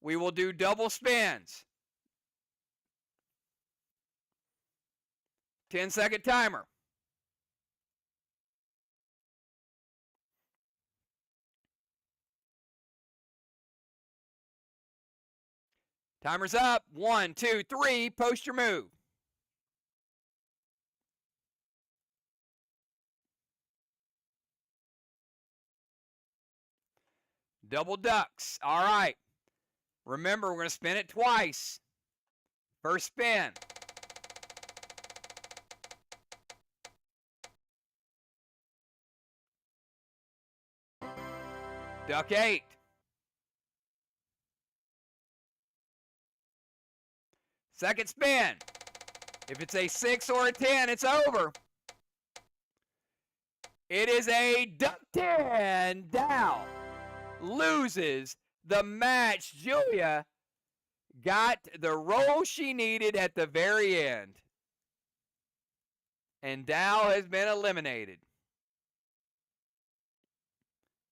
We will do double spins. 10-second timer. Timer's up. 1, 2, 3. Post your move. Double ducks. All right. Remember, we're going to spin it twice. First spin. Duck 8. Second spin. If it's a 6 or a 10, it's over. It is a duck 10. Dow loses the match. Julia got the roll she needed at the very end. And Dow has been eliminated.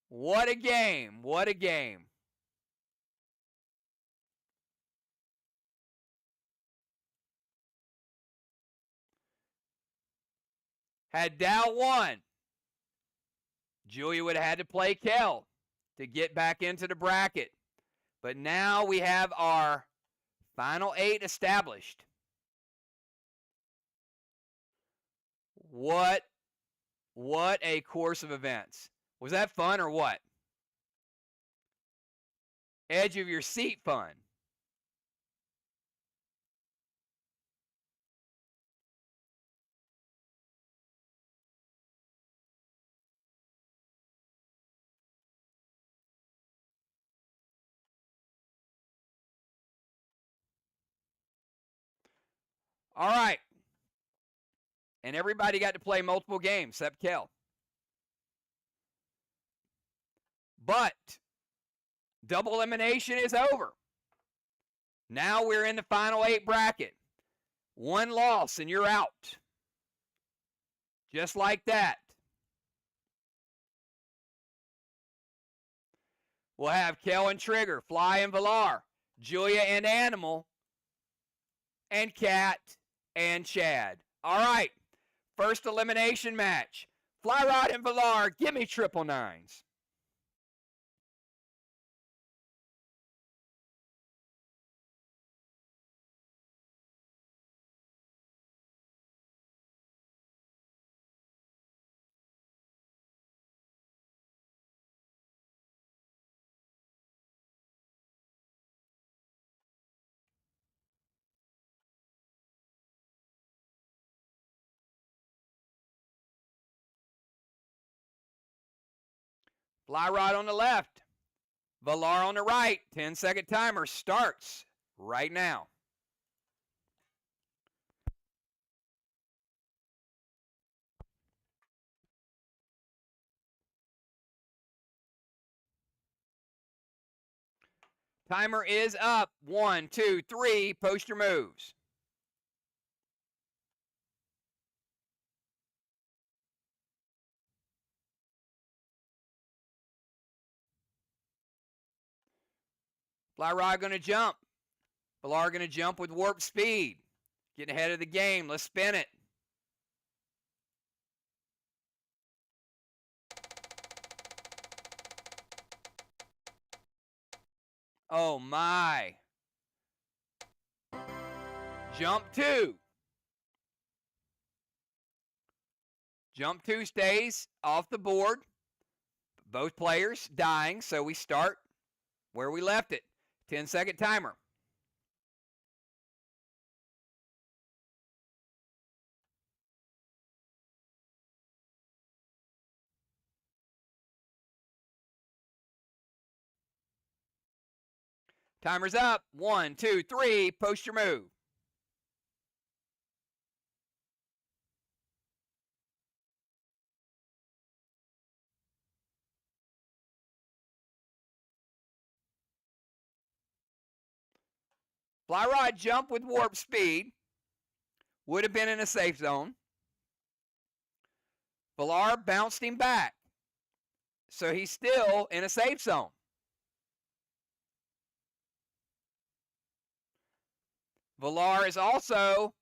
What a game. What a game. Had Dow won, Julia would have had to play Kel to get back into the bracket. But now we have our Final 8 established. What a course of events. Was that fun or what? Edge of your seat fun. All right. And everybody got to play multiple games except Kel. But double elimination is over. Now we're in the final 8 bracket. One loss and you're out. Just like that. We'll have Kel and Trigger, Fly and Valar, Julia and Animal, and Cat and Chad. All right. First elimination match. Fly Rod and Valar, give me triple nines. Fly Rod on the left. Valar on the right. 10-second timer starts right now. Timer is up. 1, 2, 3. Post your moves. Fly Rod going to jump. Valar going to jump with warp speed. Getting ahead of the game. Let's spin it. Oh my. Jump 2. Jump 2 stays off the board. Both players dying, so we start where we left it. 10-second timer. Timer's up. 1, 2, 3. Post your move. Fly Rod jump with warp speed. Would have been in a safe zone. Valar bounced him back. So he's still in a safe zone. Valar is also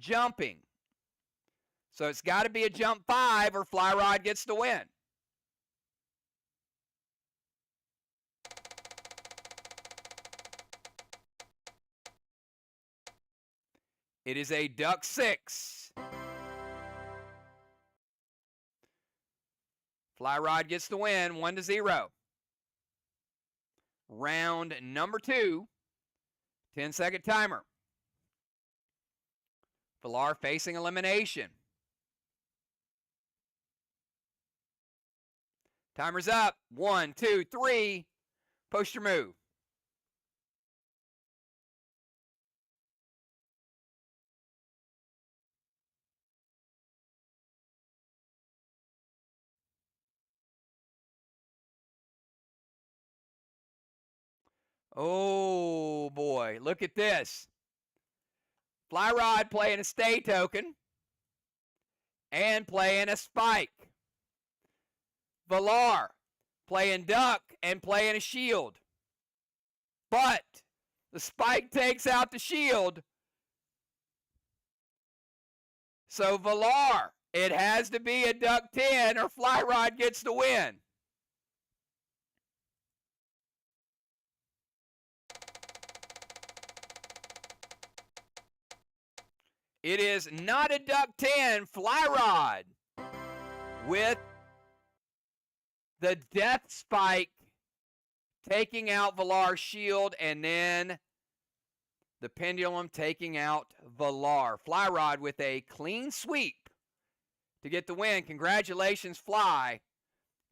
jumping. So it's got to be a jump 5 or Fly Rod gets the win. It is a duck 6. Fly Rod gets the win, 1-0. Round number 2. 10-second timer. Valar facing elimination. Timer's up. 1, 2, 3. Post your move. Oh boy, look at this. Fly Rod playing a stay token and playing a spike. Valar playing duck and playing a shield. But the spike takes out the shield. So Valar, it has to be a duck 10 or Fly Rod gets the win. It is not a duck 10, Fly Rod with the Death Spike taking out Valar's shield, and then the Pendulum taking out Valar. Fly Rod with a clean sweep to get the win. Congratulations, Fly.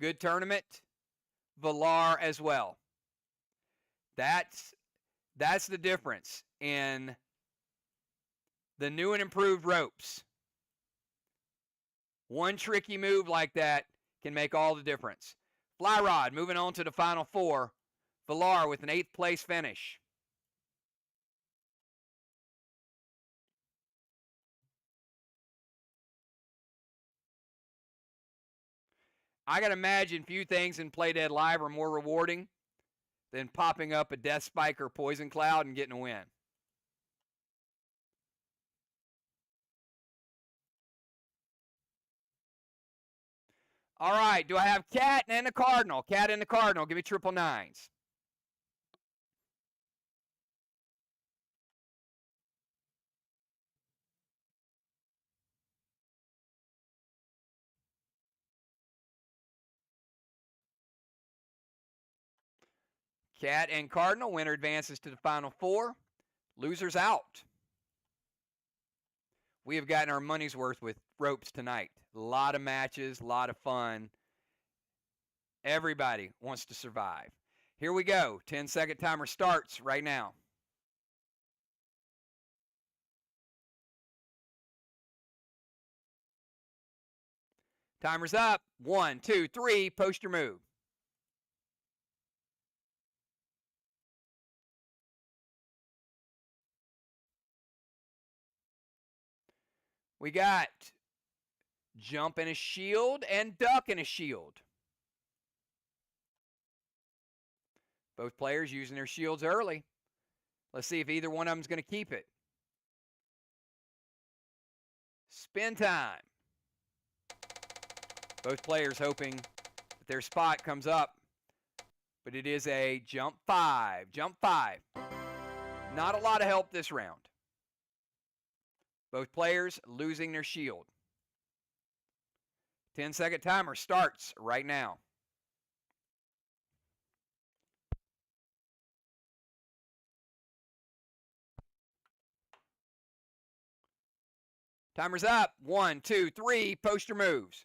Good tournament. Valar as well. That's the difference in the new and improved ropes. One tricky move like that can make all the difference. Fly Rod moving on to the final four. Valar with an 8th place finish. I got to imagine few things in Play Dead Live are more rewarding than popping up a Death Spike or Poison Cloud and getting a win. All right, do I have Cat and the Cardinal? Cat and the Cardinal, give me triple nines. Cat and Cardinal, winner advances to the final four. Losers out. We have gotten our money's worth with ropes tonight. A lot of matches, a lot of fun. Everybody wants to survive. Here we go. 10-second timer starts right now. Timer's up. 1, 2, 3. Post your move. We got jump and a shield and duck and a shield. Both players using their shields early. Let's see if either one of them is going to keep it. Spin time. Both players hoping that their spot comes up. But it is a jump 5. Jump 5. Not a lot of help this round. Both players losing their shield. 10-second timer starts right now. Timer's up. 1, 2, 3. Post your moves.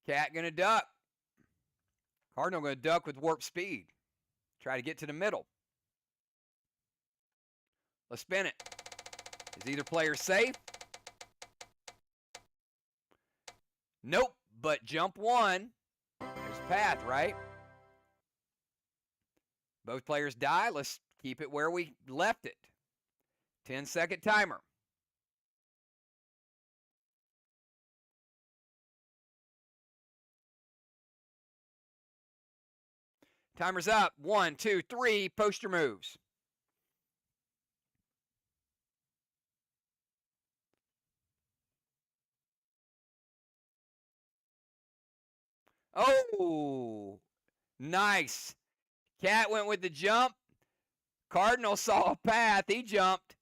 Cat going to duck. Cardinal going to duck with warp speed. Try to get to the middle. Let's spin it. Is either player safe? Nope, but jump 1. There's a path, right? Both players die. Let's keep it where we left it. 10-second timer. Timer's up. 1, 2, 3. Post your moves. Oh, nice. Cat went with the jump. Cardinal saw a path. He jumped.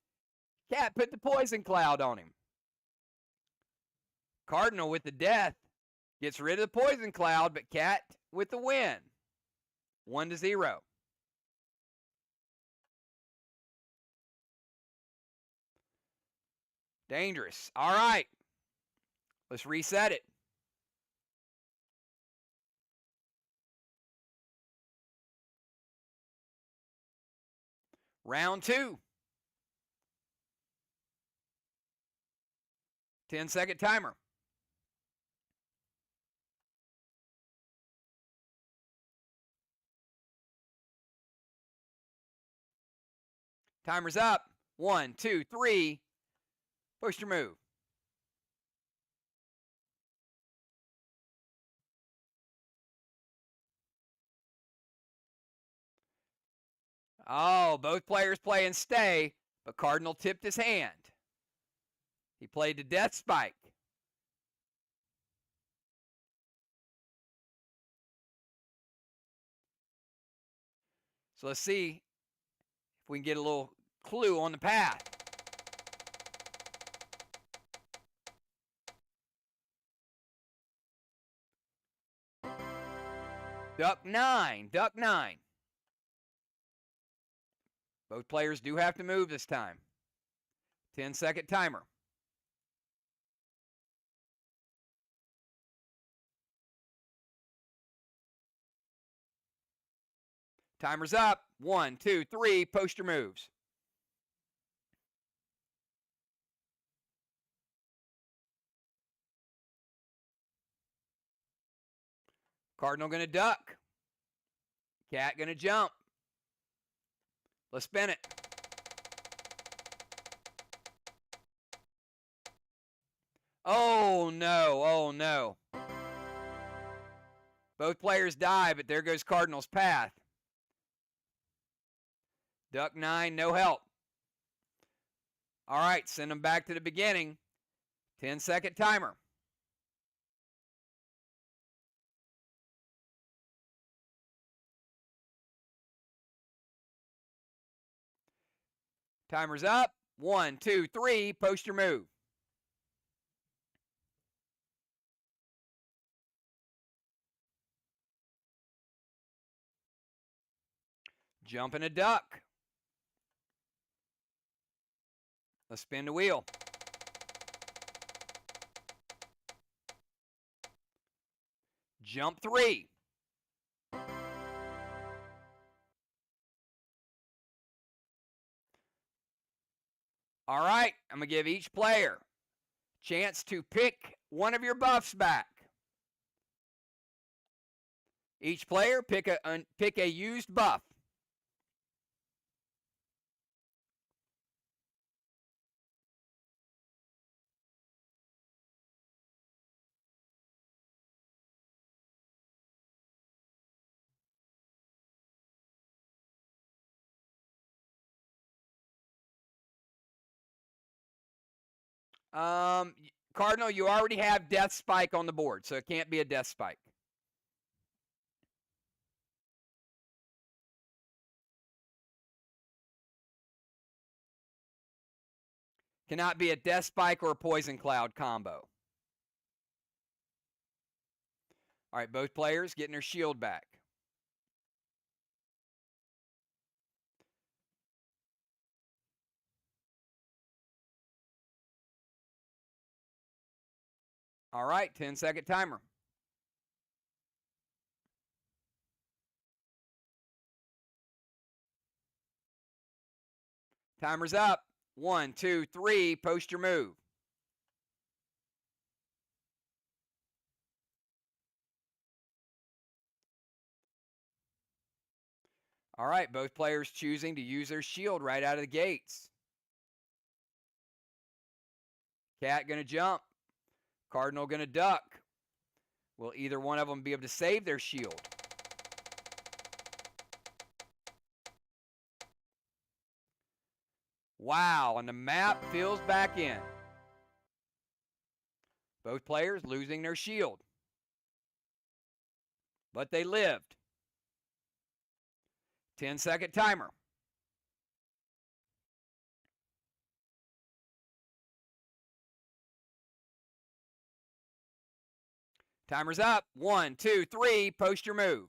Cat put the poison cloud on him. Cardinal with the death gets rid of the poison cloud, but Cat with the win. 1-0. Dangerous. All right. Let's reset it. Round 2. 10-second timer. Timer's up. 1, 2, 3. Push your move. Oh, both players playing stay, but Cardinal tipped his hand. He played the Death Spike. So let's see if we can get a little clue on the path. Duck 9, duck 9. Both players do have to move this time. 10-second timer. Timer's up. 1, 2, 3, post your moves. Cardinal going to duck. Cat going to jump. Let's spin it. Oh, no. Oh, no. Both players die, but there goes Cardinal's path. Duck 9, no help. All right, send them back to the beginning. 10-second timer. Timer's up. 1, 2, 3, post your move. Jump and a duck. Let's spin the wheel. Jump 3. All right, I'm going to give each player a chance to pick one of your buffs back. Each player pick a used buff. Cardinal, you already have Death Spike on the board, so it can't be a Death Spike. Cannot be a Death Spike or a Poison Cloud combo. All right, both players getting their shield back. All right, 10-second timer. Timer's up. 1, 2, 3, post your move. All right, both players choosing to use their shield right out of the gates. Cat going to jump. Cardinal going to duck. Will either one of them be able to save their shield? Wow, and the map fills back in. Both players losing their shield. But they lived. 10-second timer. Timer's up. 1, 2, 3, post your move.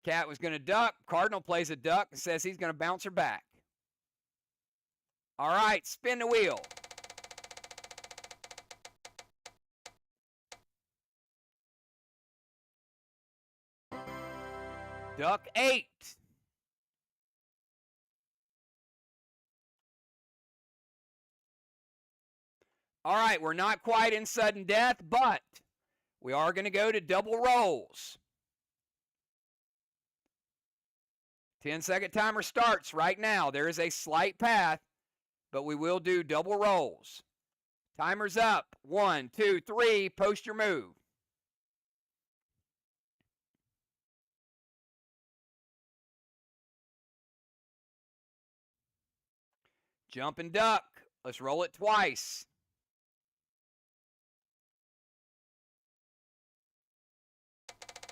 Cat was going to duck. Cardinal plays a duck and says he's going to bounce her back. All right, spin the wheel. Duck 8. All right, we're not quite in sudden death, but we are going to go to double rolls. 10-second timer starts right now. There is a slight path, but we will do double rolls. Timer's up. 1, 2, 3, post your move. Jump and duck. Let's roll it twice.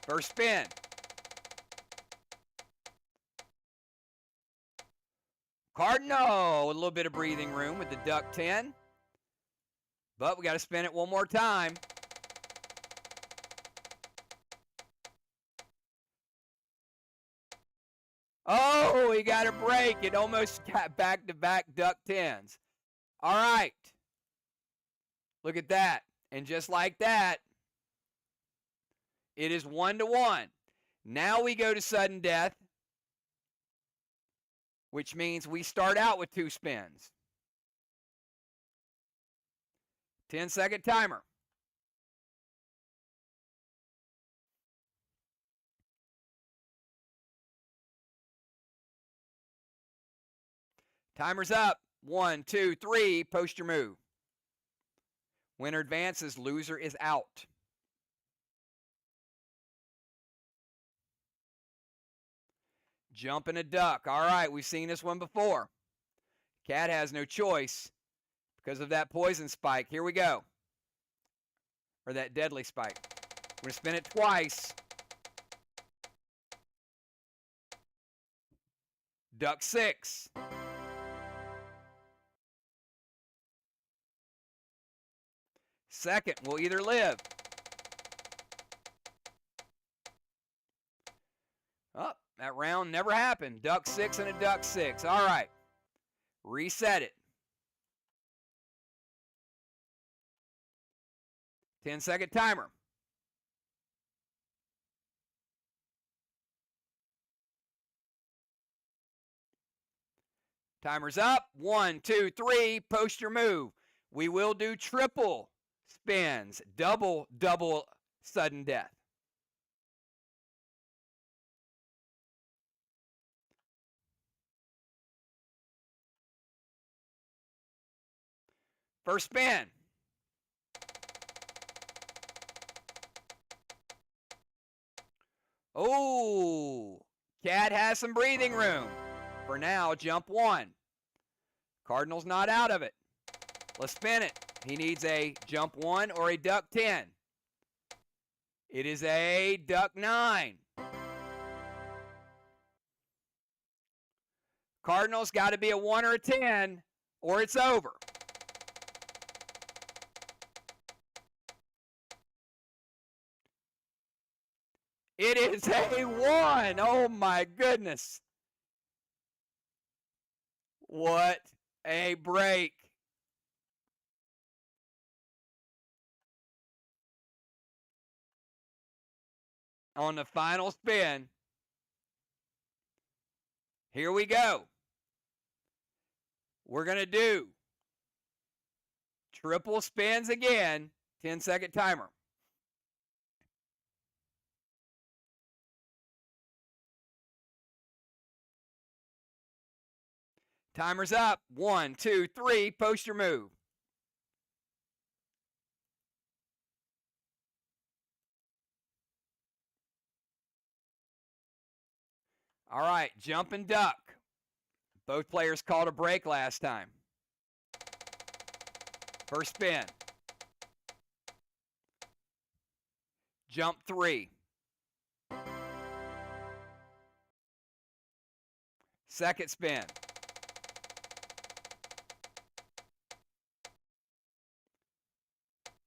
First spin. Cardinal, with a little bit of breathing room with the duck 10. But we got to spin it one more time. Oh, he got a break. It almost got back-to-back duck 10s. All right. Look at that. And just like that, it is 1-1. Now we go to sudden death, which means we start out with 2 spins. 10-second timer. Timer's up. 1, 2, 3. Post your move. Winner advances. Loser is out. Jump and a duck. All right, we've seen this one before. Cat has no choice because of that poison spike. Here we go. Or that deadly spike. We're going to spin it twice. Duck 6. Second will either live. Oh, that round never happened. Duck 6 and a duck 6. All right. Reset it. 10-second timer. Timer's up. 1, 2, 3. Post your move. We will do triple spins. Double sudden death. First spin. Oh, Cat has some breathing room. For now, jump 1. Cardinal's not out of it. Let's spin it. He needs a jump 1 or a duck 10. It is a duck 9. Cardinal's got to be a 1 or a 10 or it's over. It is a 1. Oh my goodness. What a break. On the final spin. Here we go. We're going to do triple spins again. 10-second timer. Timer's up. 1, 2, 3. Post your move. All right, jump and duck. Both players called a break last time. First spin. Jump 3. Second spin.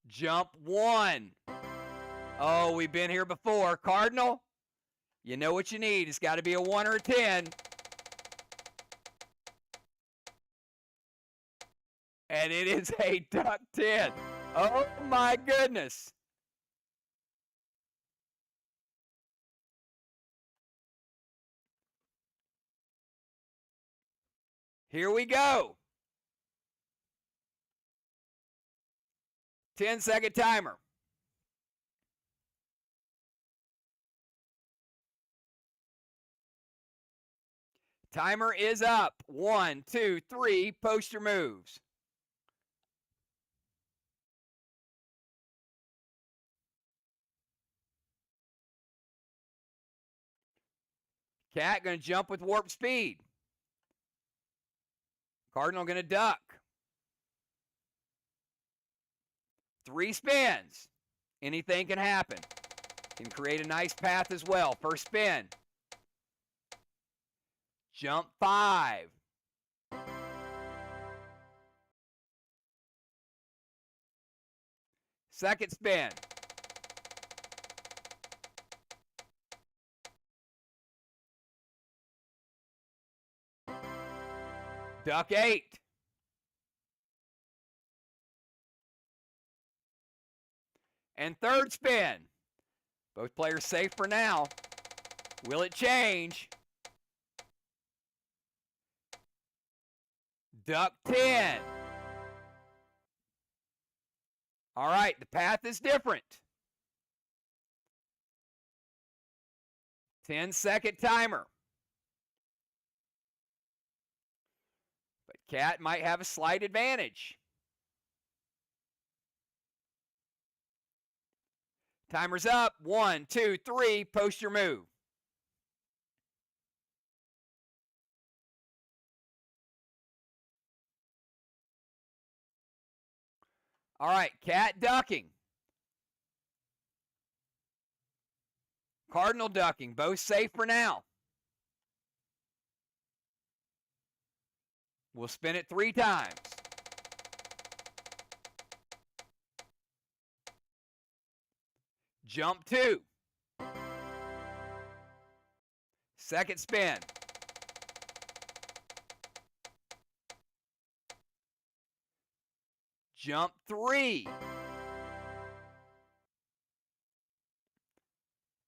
Jump 1. Oh, we've been here before. Cardinal, you know what you need. It's got to be a 1 or a 10. And it is a duck 10. Oh my goodness. Here we go. 10-second timer. Timer is up. 1, 2, 3. Post your moves. Cat going to jump with warp speed. Cardinal going to duck. 3 spins. Anything can happen. Can create a nice path as well. First spin. Jump 5. Second spin. Duck 8. And third spin. Both players safe for now. Will it change? Duck 10. All right, the path is different. 10-second timer. But Cat might have a slight advantage. Timer's up. 1, 2, 3. Post your move. All right, Cat ducking. Cardinal ducking. Both safe for now. We'll spin it 3 times. Jump 2. Second spin. Jump 3.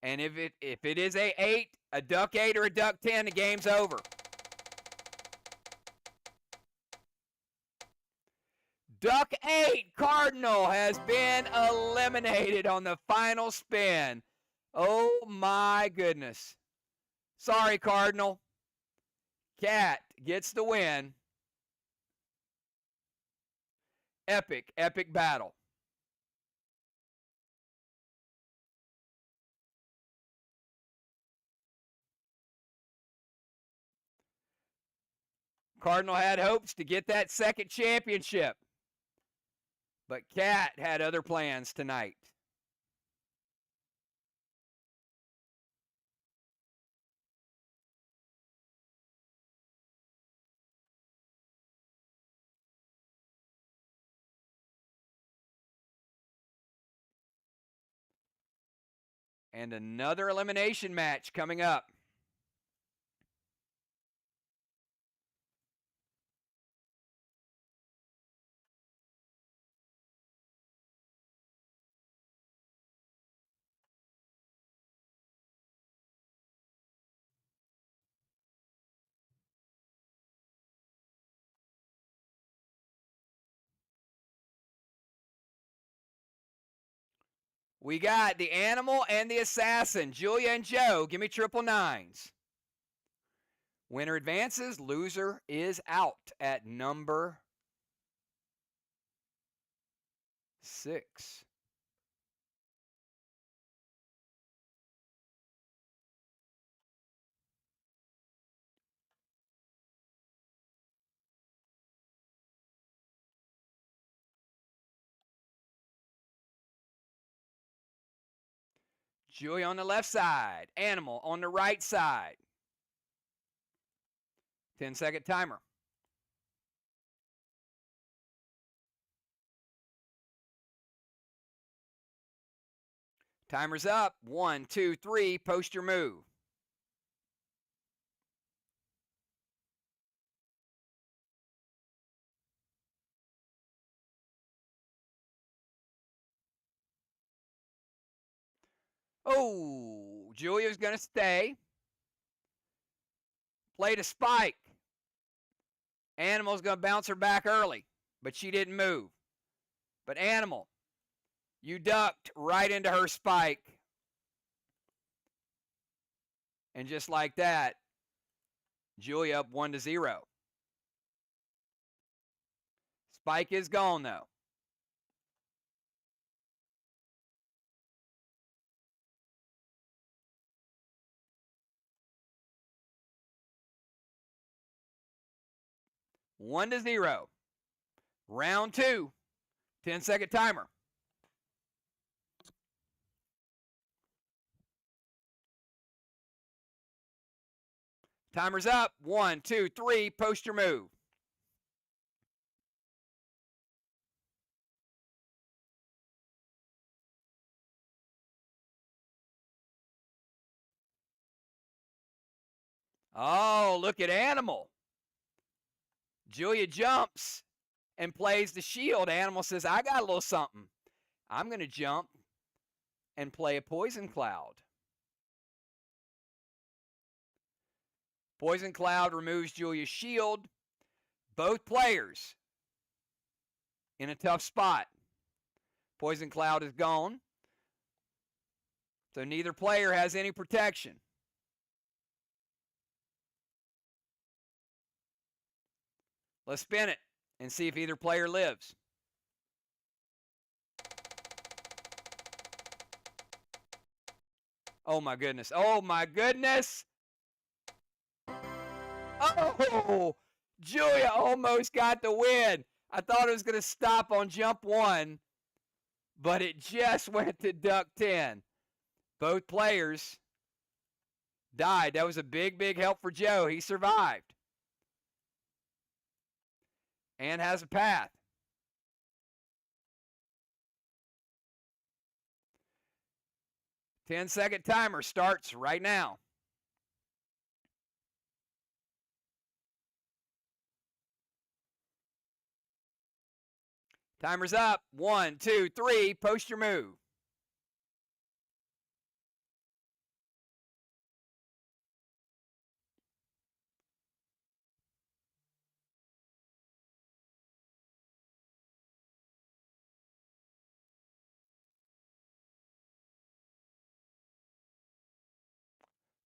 And if it is a 8, a duck 8 or a duck 10, the game's over. Duck 8 Cardinal has been eliminated on the final spin. Oh my goodness. Sorry, Cardinal. Cat gets the win. Epic, epic battle. Cardinal had hopes to get that second championship, but Cat had other plans tonight. And another elimination match coming up. We got the Animal and the Assassin. Julia and Joe, give me triple nines. Winner advances. Loser is out at number 6. Julia on the left side. Animal on the right side. 10-second timer. Timer's up. 1, 2, 3. Post your move. Oh, Julia's going to stay. Played a spike. Animal's going to bounce her back early, but she didn't move. But Animal, you ducked right into her spike. And just like that, Julia up 1-0. Spike is gone, though. One to 0. Round 2. 10-second timer. Timer's up. 1, 2, 3. Post your move. Oh, look at Animal. Julia jumps and plays the shield. Animal says, I got a little something. I'm going to jump and play a Poison Cloud. Poison Cloud removes Julia's shield. Both players in a tough spot. Poison Cloud is gone. So neither player has any protection. Let's spin it and see if either player lives. Oh my goodness. Oh my goodness. Oh, Julia almost got the win. I thought it was going to stop on jump 1, but it just went to duck 10. Both players died. That was a big, big help for Joe. He survived and has a path. Ten-second timer starts right now. Timer's up. 1, 2, 3. Post your move.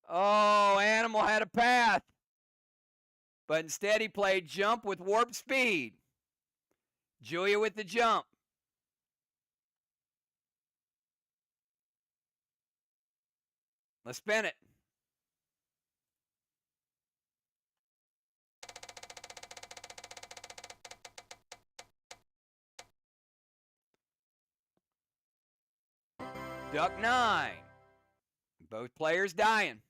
Oh, Animal had a path, but instead he played jump with warp speed. Julia with the jump. Let's spin it. Duck 9. Both players dying.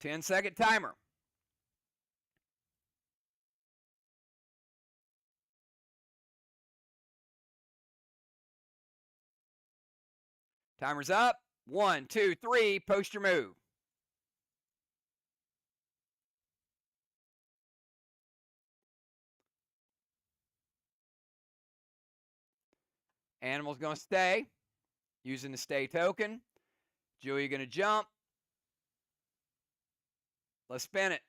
Ten-second timer. Timer's up. 1, 2, 3. Post your move. Animal's going to stay, using the stay token. Julia going to jump. Let's spin it.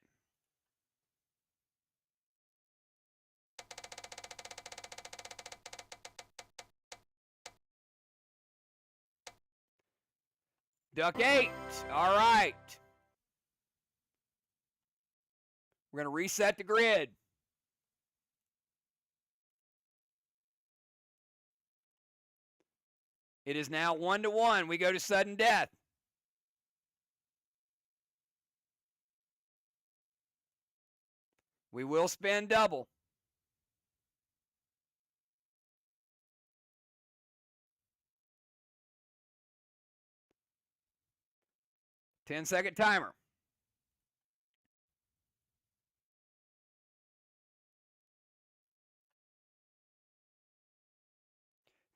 Duck 8. All right. We're going to reset the grid. It is now 1-1. We go to sudden death. We will spin double. Ten-second timer.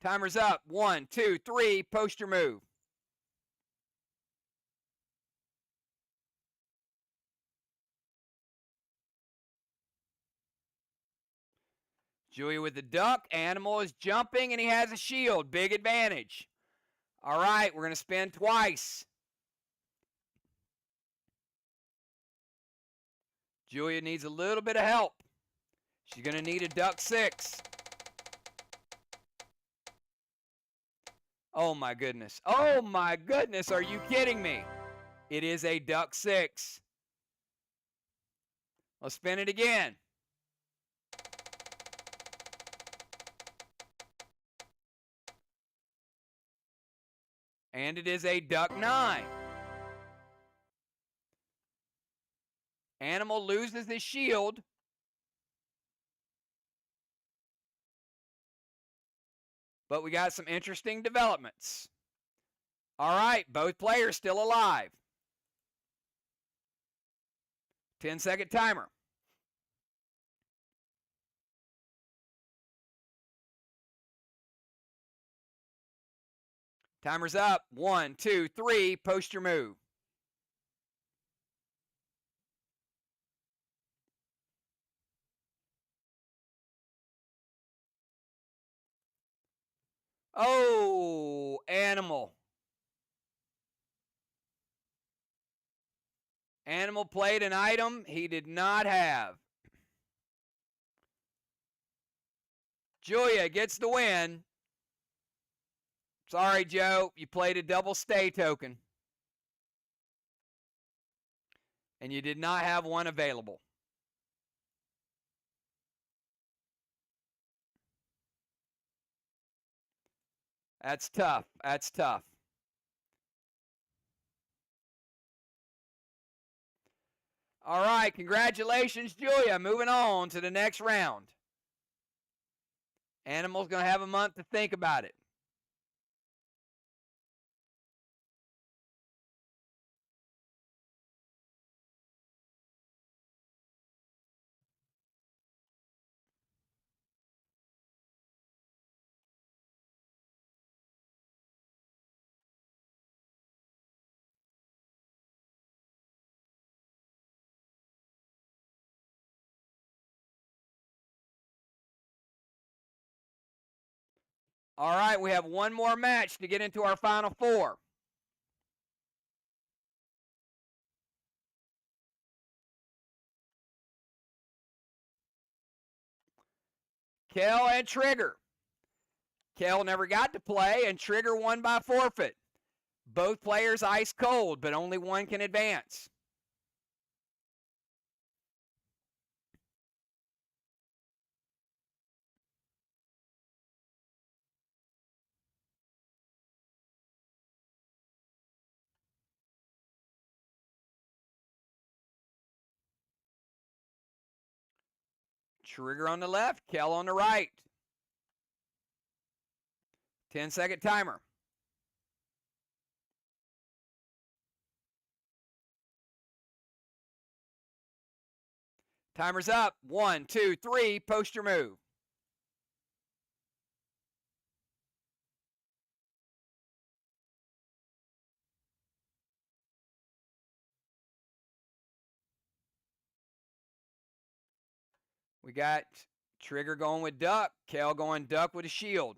Timer's up. 1, 2, 3. Post your move. Julia with the duck. Animal is jumping, and he has a shield. Big advantage. All right, we're going to spin twice. Julia needs a little bit of help. She's going to need a duck 6. Oh, my goodness. Oh, my goodness. Are you kidding me? It is a duck 6. Let's spin it again. And it is a duck 9. Animal loses his shield. But we got some interesting developments. All right, both players still alive. 10-second timer. Timer's up. 1, 2, 3. Post your move. Oh, animal. Animal played an item he did not have. Julia gets the win. Sorry, Joe. You played a double stay token. And you did not have one available. That's tough. That's tough. All right. Congratulations, Julia. Moving on to the next round. Animal's going to have a month to think about it. All right, we have one more match to get into our final four. Kel and Trigger. Kel never got to play, and Trigger won by forfeit. Both players ice cold, but only one can advance. Trigger on the left, Kel on the right. 10-second timer. Timer's up. 1, 2, 3. Post your move. We got Trigger going with duck. Kel going duck with a shield.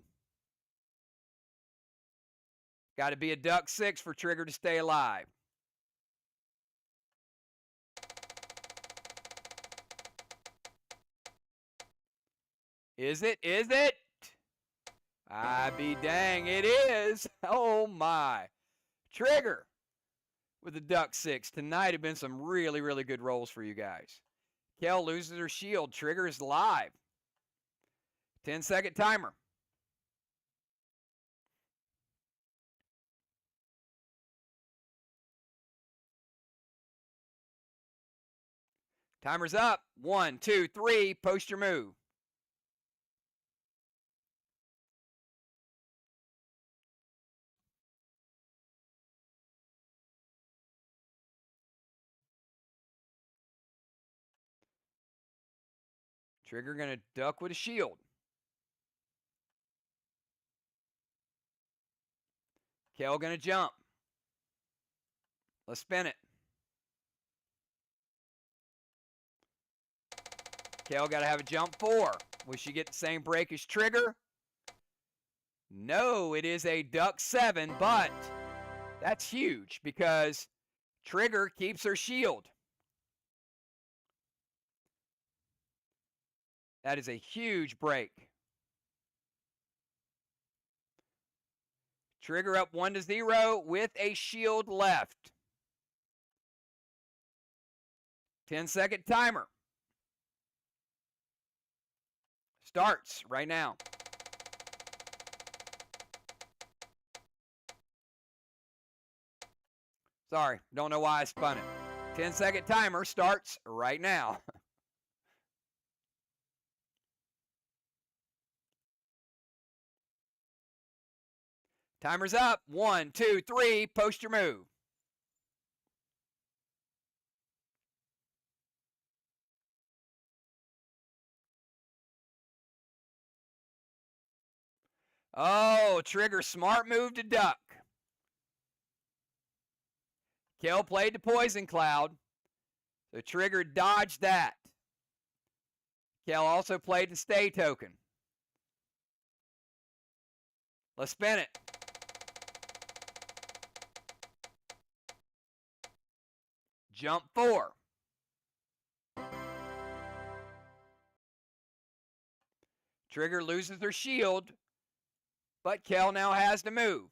Got to be a duck 6 for Trigger to stay alive. Is it? Is it? I be dang, it is. Oh my. Trigger with the duck 6. Tonight have been some really, really good rolls for you guys. Kel loses her shield. Trigger is live. 10-second timer. Timer's up. 1, 2, 3. Post your move. Trigger going to duck with a shield. Kel going to jump. Let's spin it. Kel got to have a jump 4. Will she get the same break as Trigger? No, it is a duck 7, but that's huge because Trigger keeps her shield. That is a huge break. Trigger up 1-0 with a shield left. 10-second timer. Starts right now. Sorry, don't know why I spun it. 10-second timer starts right now. Timer's up. 1, 2, 3. Post your move. Oh, Trigger, smart move to duck. Kel played the Poison Cloud. So Trigger dodged that. Kel also played the Stay token. Let's spin it. Jump 4. Trigger loses her shield, but Kel now has to move.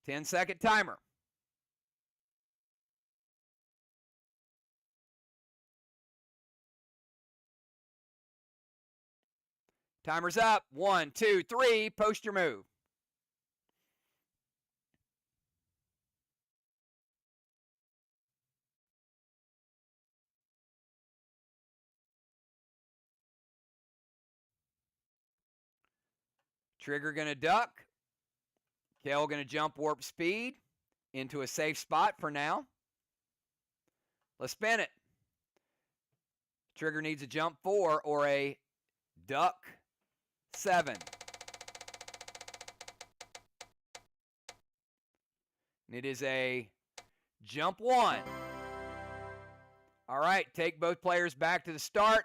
10-second timer. Timer's up. 1, 2, 3. Post your move. Trigger going to duck. Kel going to jump warp speed into a safe spot for now. Let's spin it. Trigger needs a jump 4 or a duck 7. And it is a jump 1. All right, take both players back to the start.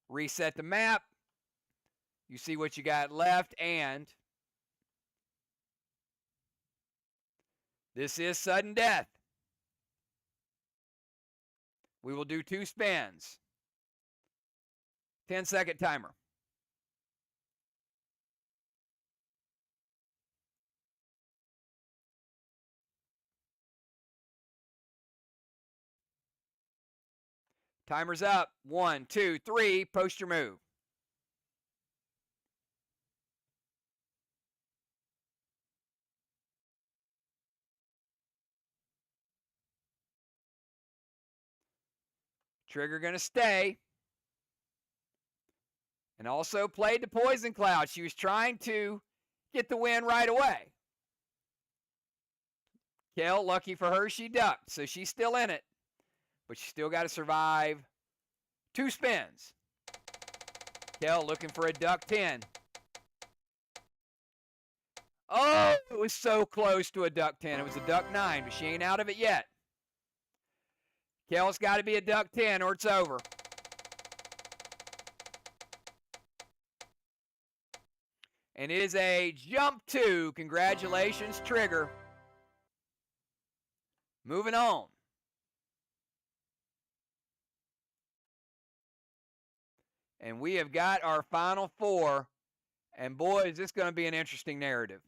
Reset the map. You see what you got left, and this is sudden death. We will do 2 spins. 10-second timer. Timer's up. 1, 2, 3. Post your move. Trigger going to stay. And also played the Poison Cloud. She was trying to get the win right away. Kel, lucky for her, she ducked. So she's still in it. But she still got to survive 2 spins. Kel looking for a duck 10. Oh, it was so close to a duck 10. It was a duck 9, but she ain't out of it yet. Kel's got to be a duck 10 or it's over. And it is a jump 2. Congratulations, Trigger. Moving on. And we have got our final 4. And boy, is this going to be an interesting narrative.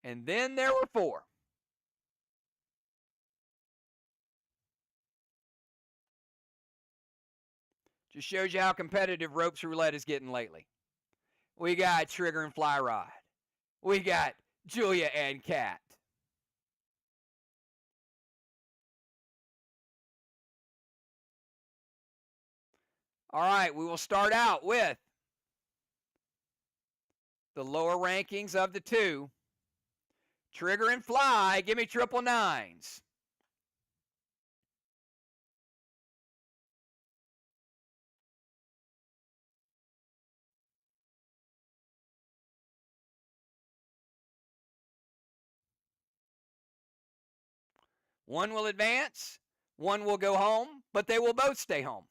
And then there were 4. Just shows you how competitive Ropes Roulette is getting lately. We got Trigger and Fly Rod. We got Julia and Kat. All right, we will start out with the lower rankings of the 2. Trigger and Fly, give me 999s. One will advance, one will go home, but they will both stay home.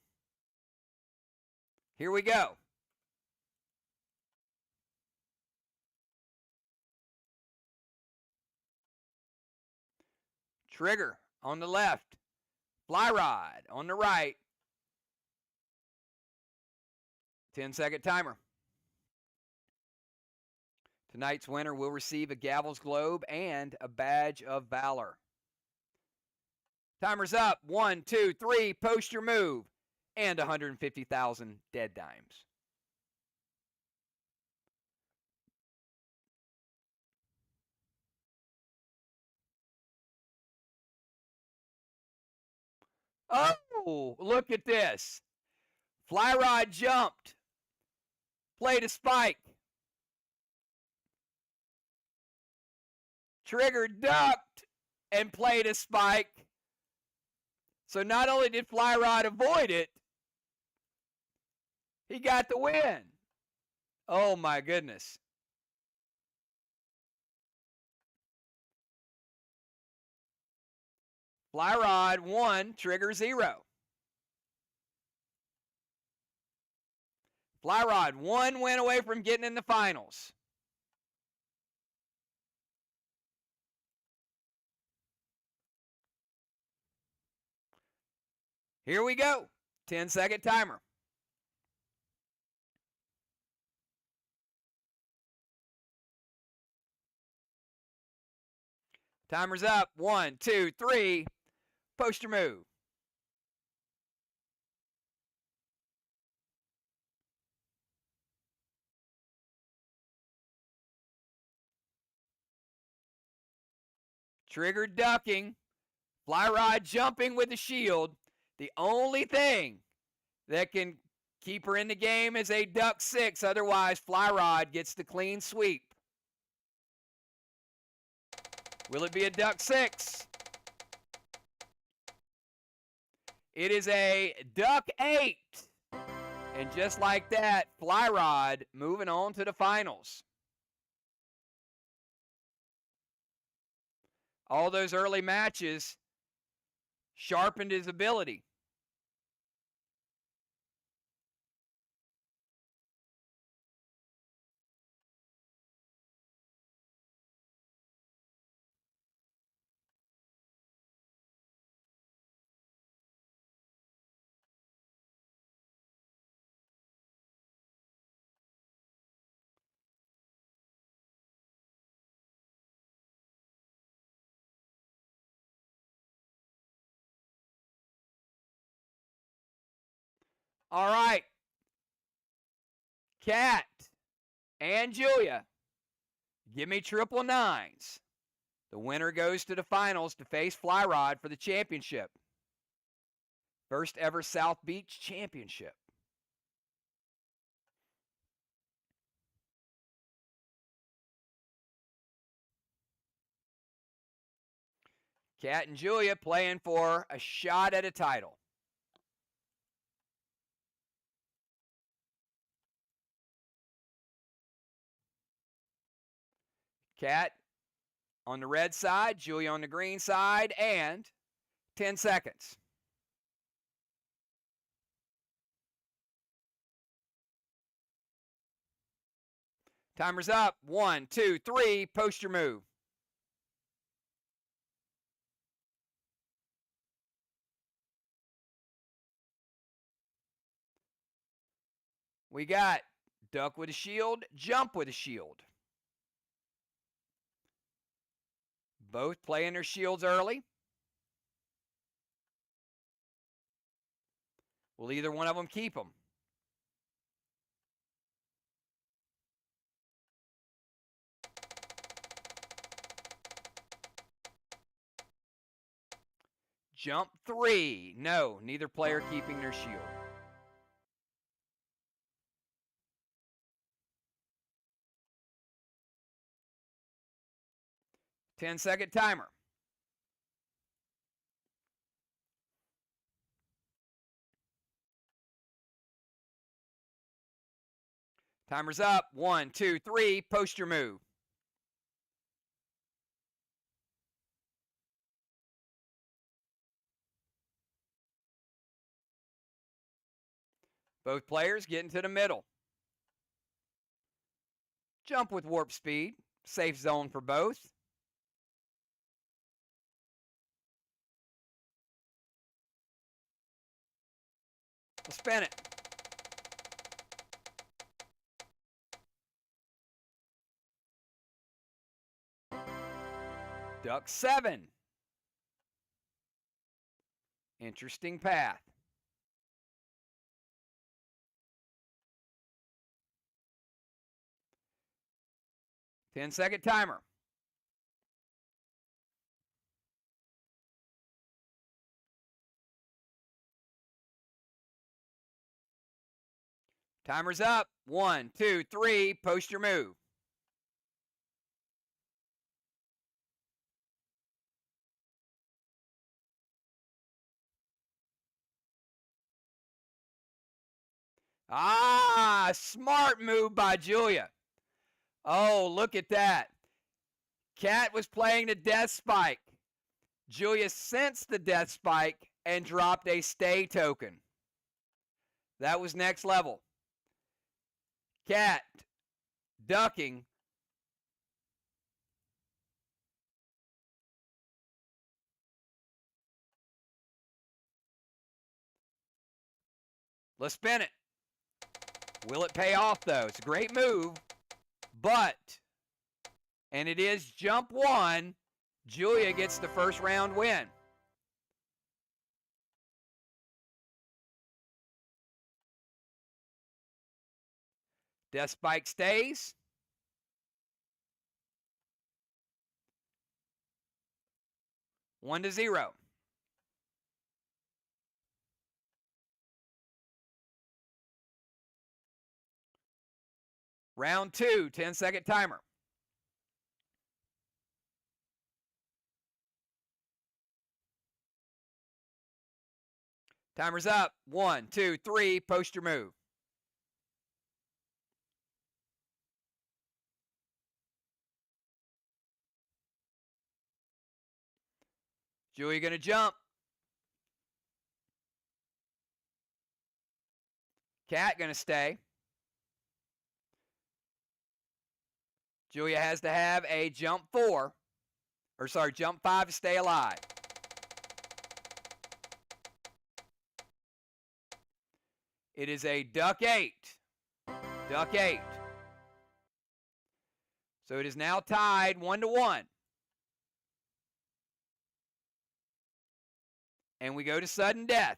Here we go. Trigger on the left. Fly Rod on the right. 10-second timer. Tonight's winner will receive a Gavel's Globe and a Badge of Valor. Timer's up. 1, 2, 3. Post your move. And 150,000 dead dimes. Oh, look at this. Fly rod jumped. Played a spike. Trigger ducked and played a spike. So not only did Fly Rod avoid it, he got the win. Oh my goodness. Fly Rod 1, Trigger 0. Fly Rod 1 win away from getting in the finals. Here we go. 10-second timer. Timer's up. 1, 2, 3. Post your move. Trigger ducking. Fly Rod jumping with the shield. The only thing that can keep her in the game is a duck 6. Otherwise, Fly Rod gets the clean sweep. Will it be a duck 6? It is a duck 8. And just like that, Fly Rod moving on to the finals. All those early matches sharpened his ability. All right. Kat and Julia, give me triple 9s. The winner goes to the finals to face Fly Rod for the championship. First ever South Beach championship. Kat and Julia playing for a shot at a title. Kat on the red side, Julia on the green side, and 10 seconds. Timer's up. 1, 2, 3. Post your move. We got duck with a shield, jump with a shield. Both playing their shields early. Will either one of them keep them? Jump 3. No, neither player keeping their shield. Ten-second timer. Timer's up. 1, 2, 3. Post your move. Both players get into the middle. Jump with warp speed. Safe zone for both. We'll spin it. Duck 7. Interesting path. Ten-second timer. Timer's up. 1, 2, 3. Post your move. Ah, smart move by Julia. Oh, look at that. Cat was playing the death spike. Julia sensed the death spike and dropped a stay token. That was next level. Cat ducking. Let's spin it. Will it pay off, though? It's a great move, but, and it is jump 1. Julia gets the first round win. Death spike stays. One to 0. Round 2, 10-second timer. Timer's up. 1, 2, 3. Post your move. Julia going to jump. Cat going to stay. Julia has to have a jump 5 to stay alive. It is a duck 8. Duck 8. So it is now tied 1-1. And we go to sudden death.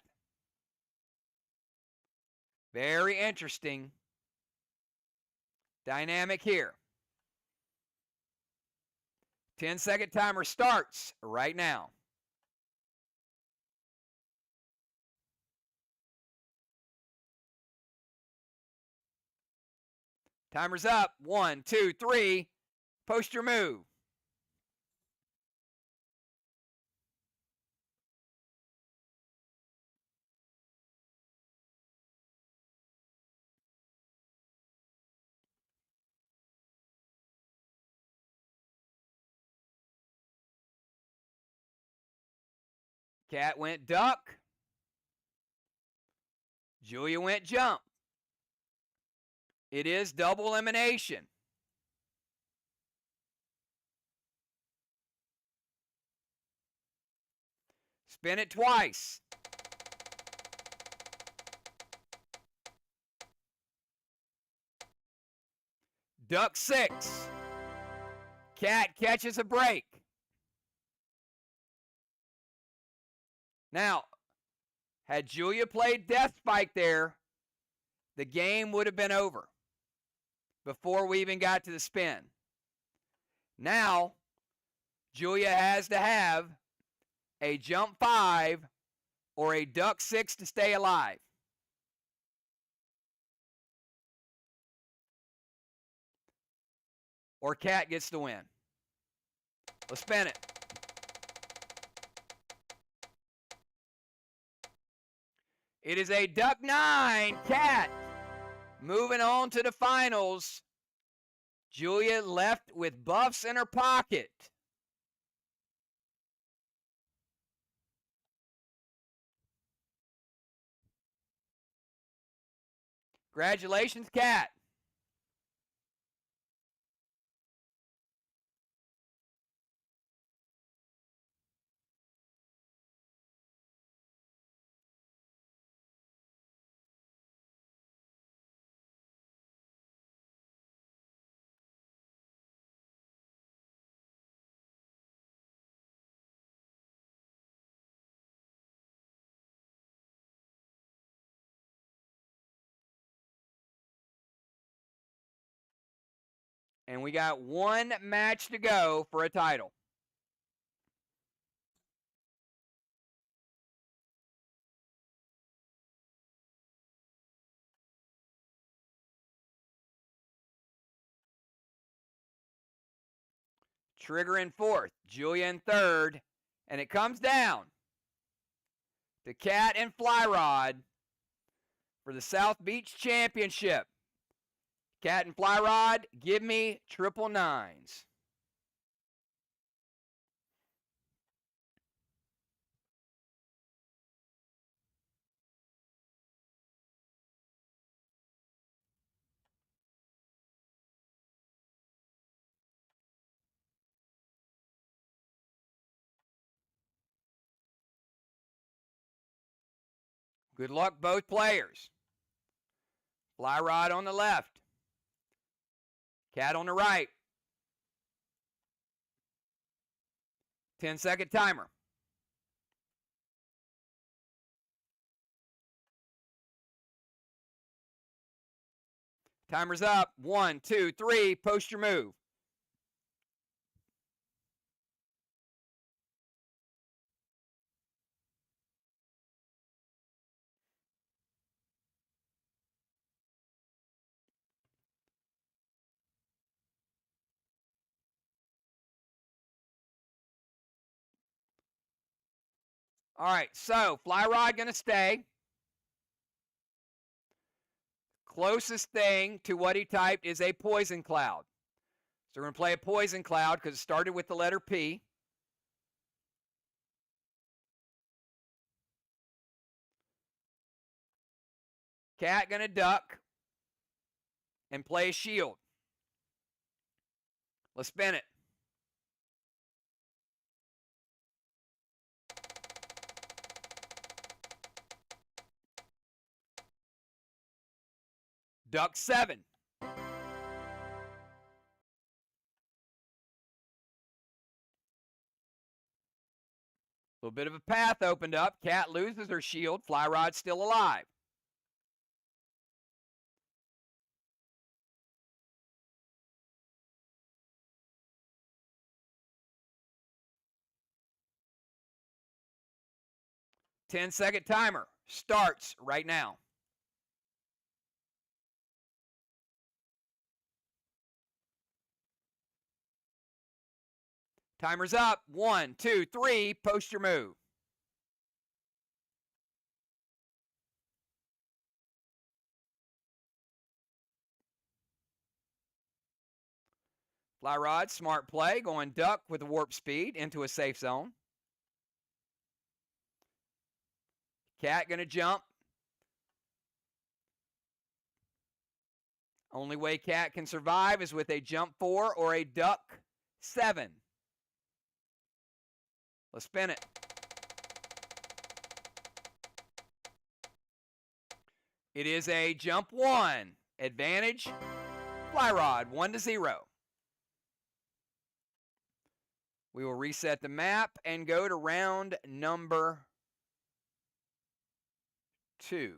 Very interesting dynamic here. 10-second timer starts right now. Timer's up. 1, 2, 3. Post your move. Cat went duck. Julia went jump. It is double elimination. Spin it twice. Duck 6. Cat catches a break. Now, had Julia played death spike there, the game would have been over before we even got to the spin. Now, Julia has to have a jump 5 or a duck 6 to stay alive. Or Cat gets the win. Let's spin it. It is a duck 9. Cat moving on to the finals. Julia left with buffs in her pocket. Congratulations, Cat. And we got one match to go for a title. Trigger in fourth, Julia in third, and it comes down to Cat and Fly Rod for the South Beach Championship. Cat and Fly Rod, give me triple nines. Good luck, both players. Fly Rod on the left. Cat on the right. 10-second timer. Timer's up. 1, 2, 3. Post your move. All right, so Fly Rod going to stay. Closest thing to what he typed is a Poison Cloud. So we're going to play a Poison Cloud because it started with the letter P. Cat going to duck and play a shield. Let's spin it. Duck 7. A little bit of a path opened up. Cat loses her shield. Fly Rod's still alive. Ten-second timer starts right now. Timer's up. 1, 2, 3. Post your move. Fly Rod, smart play, going duck with a warp speed into a safe zone. Cat going to jump. Only way Cat can survive is with a jump 4 or a duck 7. Let's spin it. It is a jump 1. Advantage, Fly Rod, 1-0. We will reset the map and go to round number 2.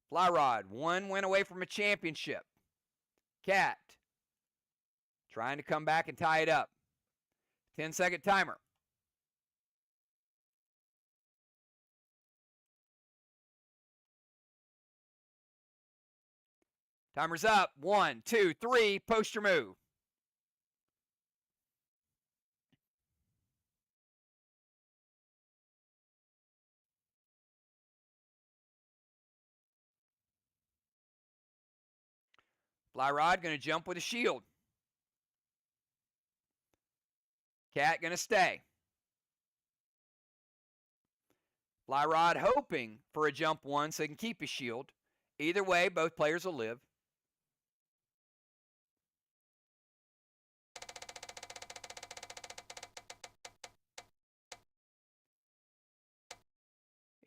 Fly Rod, 1 win away from a championship. Cat trying to come back and tie it up. 10-second timer. Timer's up. 1, 2, 3. Post your move. Fly Rod going to jump with a shield. Cat going to stay. Fly Rod hoping for a jump 1 so he can keep his shield. Either way, both players will live.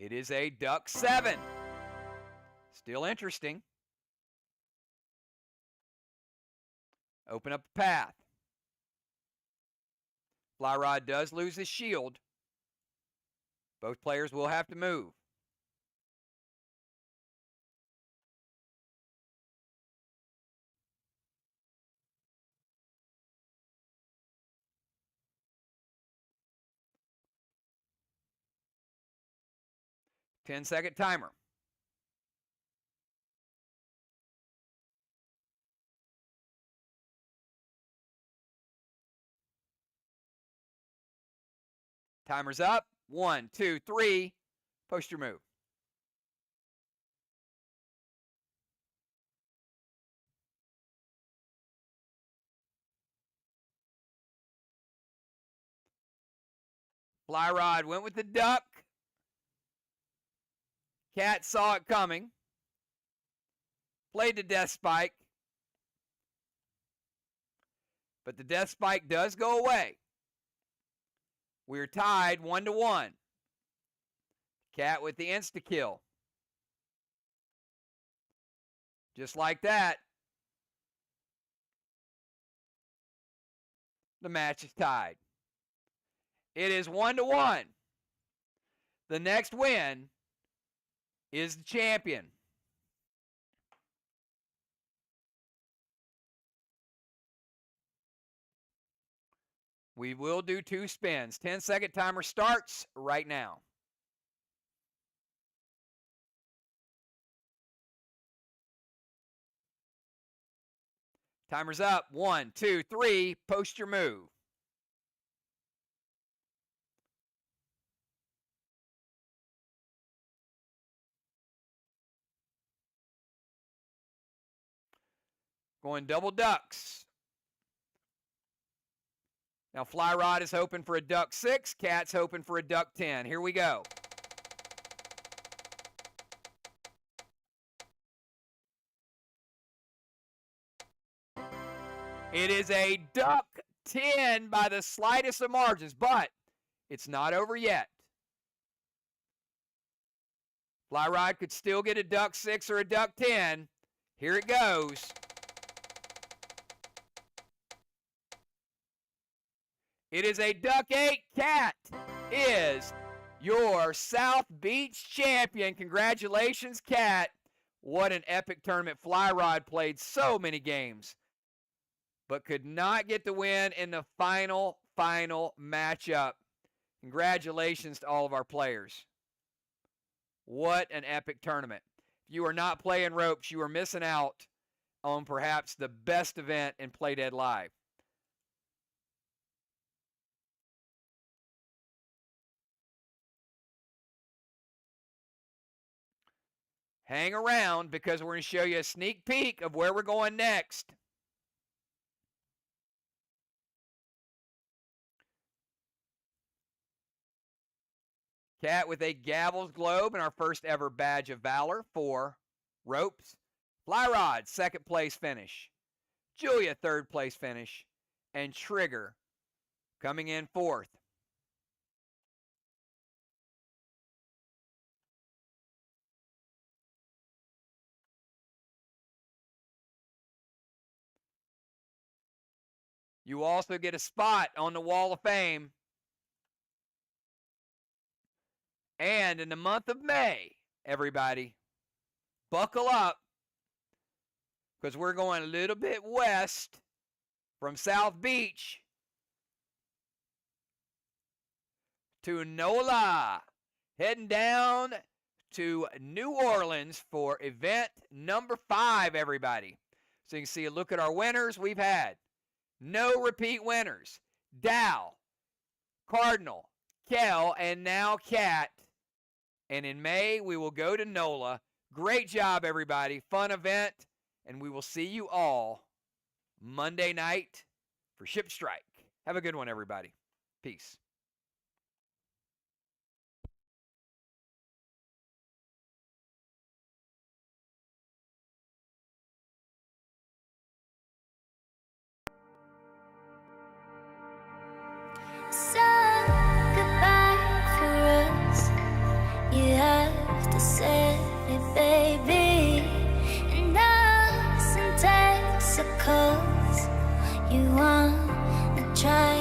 It is a duck 7. Still interesting. Open up a path. Fly Rod does lose his shield. Both players will have to move. 10-second timer. Timer's up. 1, 2, 3. Post your move. Fly rod went with the duck. Cat saw it coming. Played the death spike. But the death spike does go away. We're tied 1-1. Cat with the insta-kill. Just like that, the match is tied. It is 1-1. The next win is the champion. We will do 2 spins. 10-second timer starts right now. Timer's up. 1, 2, 3. Post your move. Going double ducks. Now fly rod is hoping for a duck 6. Cat's hoping for a duck 10. Here we go. It is a duck 10 by the slightest of margins, but it's not over yet. Fly rod could still get a duck 6 or a duck 10. Here it goes. It is a duck 8. Cat is your South Beach champion. Congratulations, Cat. What an epic tournament. Fly rod played so many games, but could not get the win in the final matchup. Congratulations to all of our players. What an epic tournament. If you are not playing ropes, you are missing out on perhaps the best event in Play Dead Live. Hang around because we're going to show you a sneak peek of where we're going next. Cat with a Gavel's Globe and our first ever Badge of Valor for ropes. Fly Rod, 2nd place finish. Julia, 3rd place finish. And Trigger coming in 4th. You also get a spot on the Wall of Fame. And in the month of May, everybody, buckle up because we're going a little bit west from South Beach to NOLA, heading down to New Orleans for event number 5, everybody. So you can see a look at our winners. We've had no repeat winners. Dow, Cardinal, Kel, and now Cat. And in May, we will go to NOLA. Great job, everybody. Fun event. And we will see you all Monday night for Ship Strike. Have a good one, everybody. Peace. So goodbye for us. You have to say it, baby. And us in Texas, you wanna try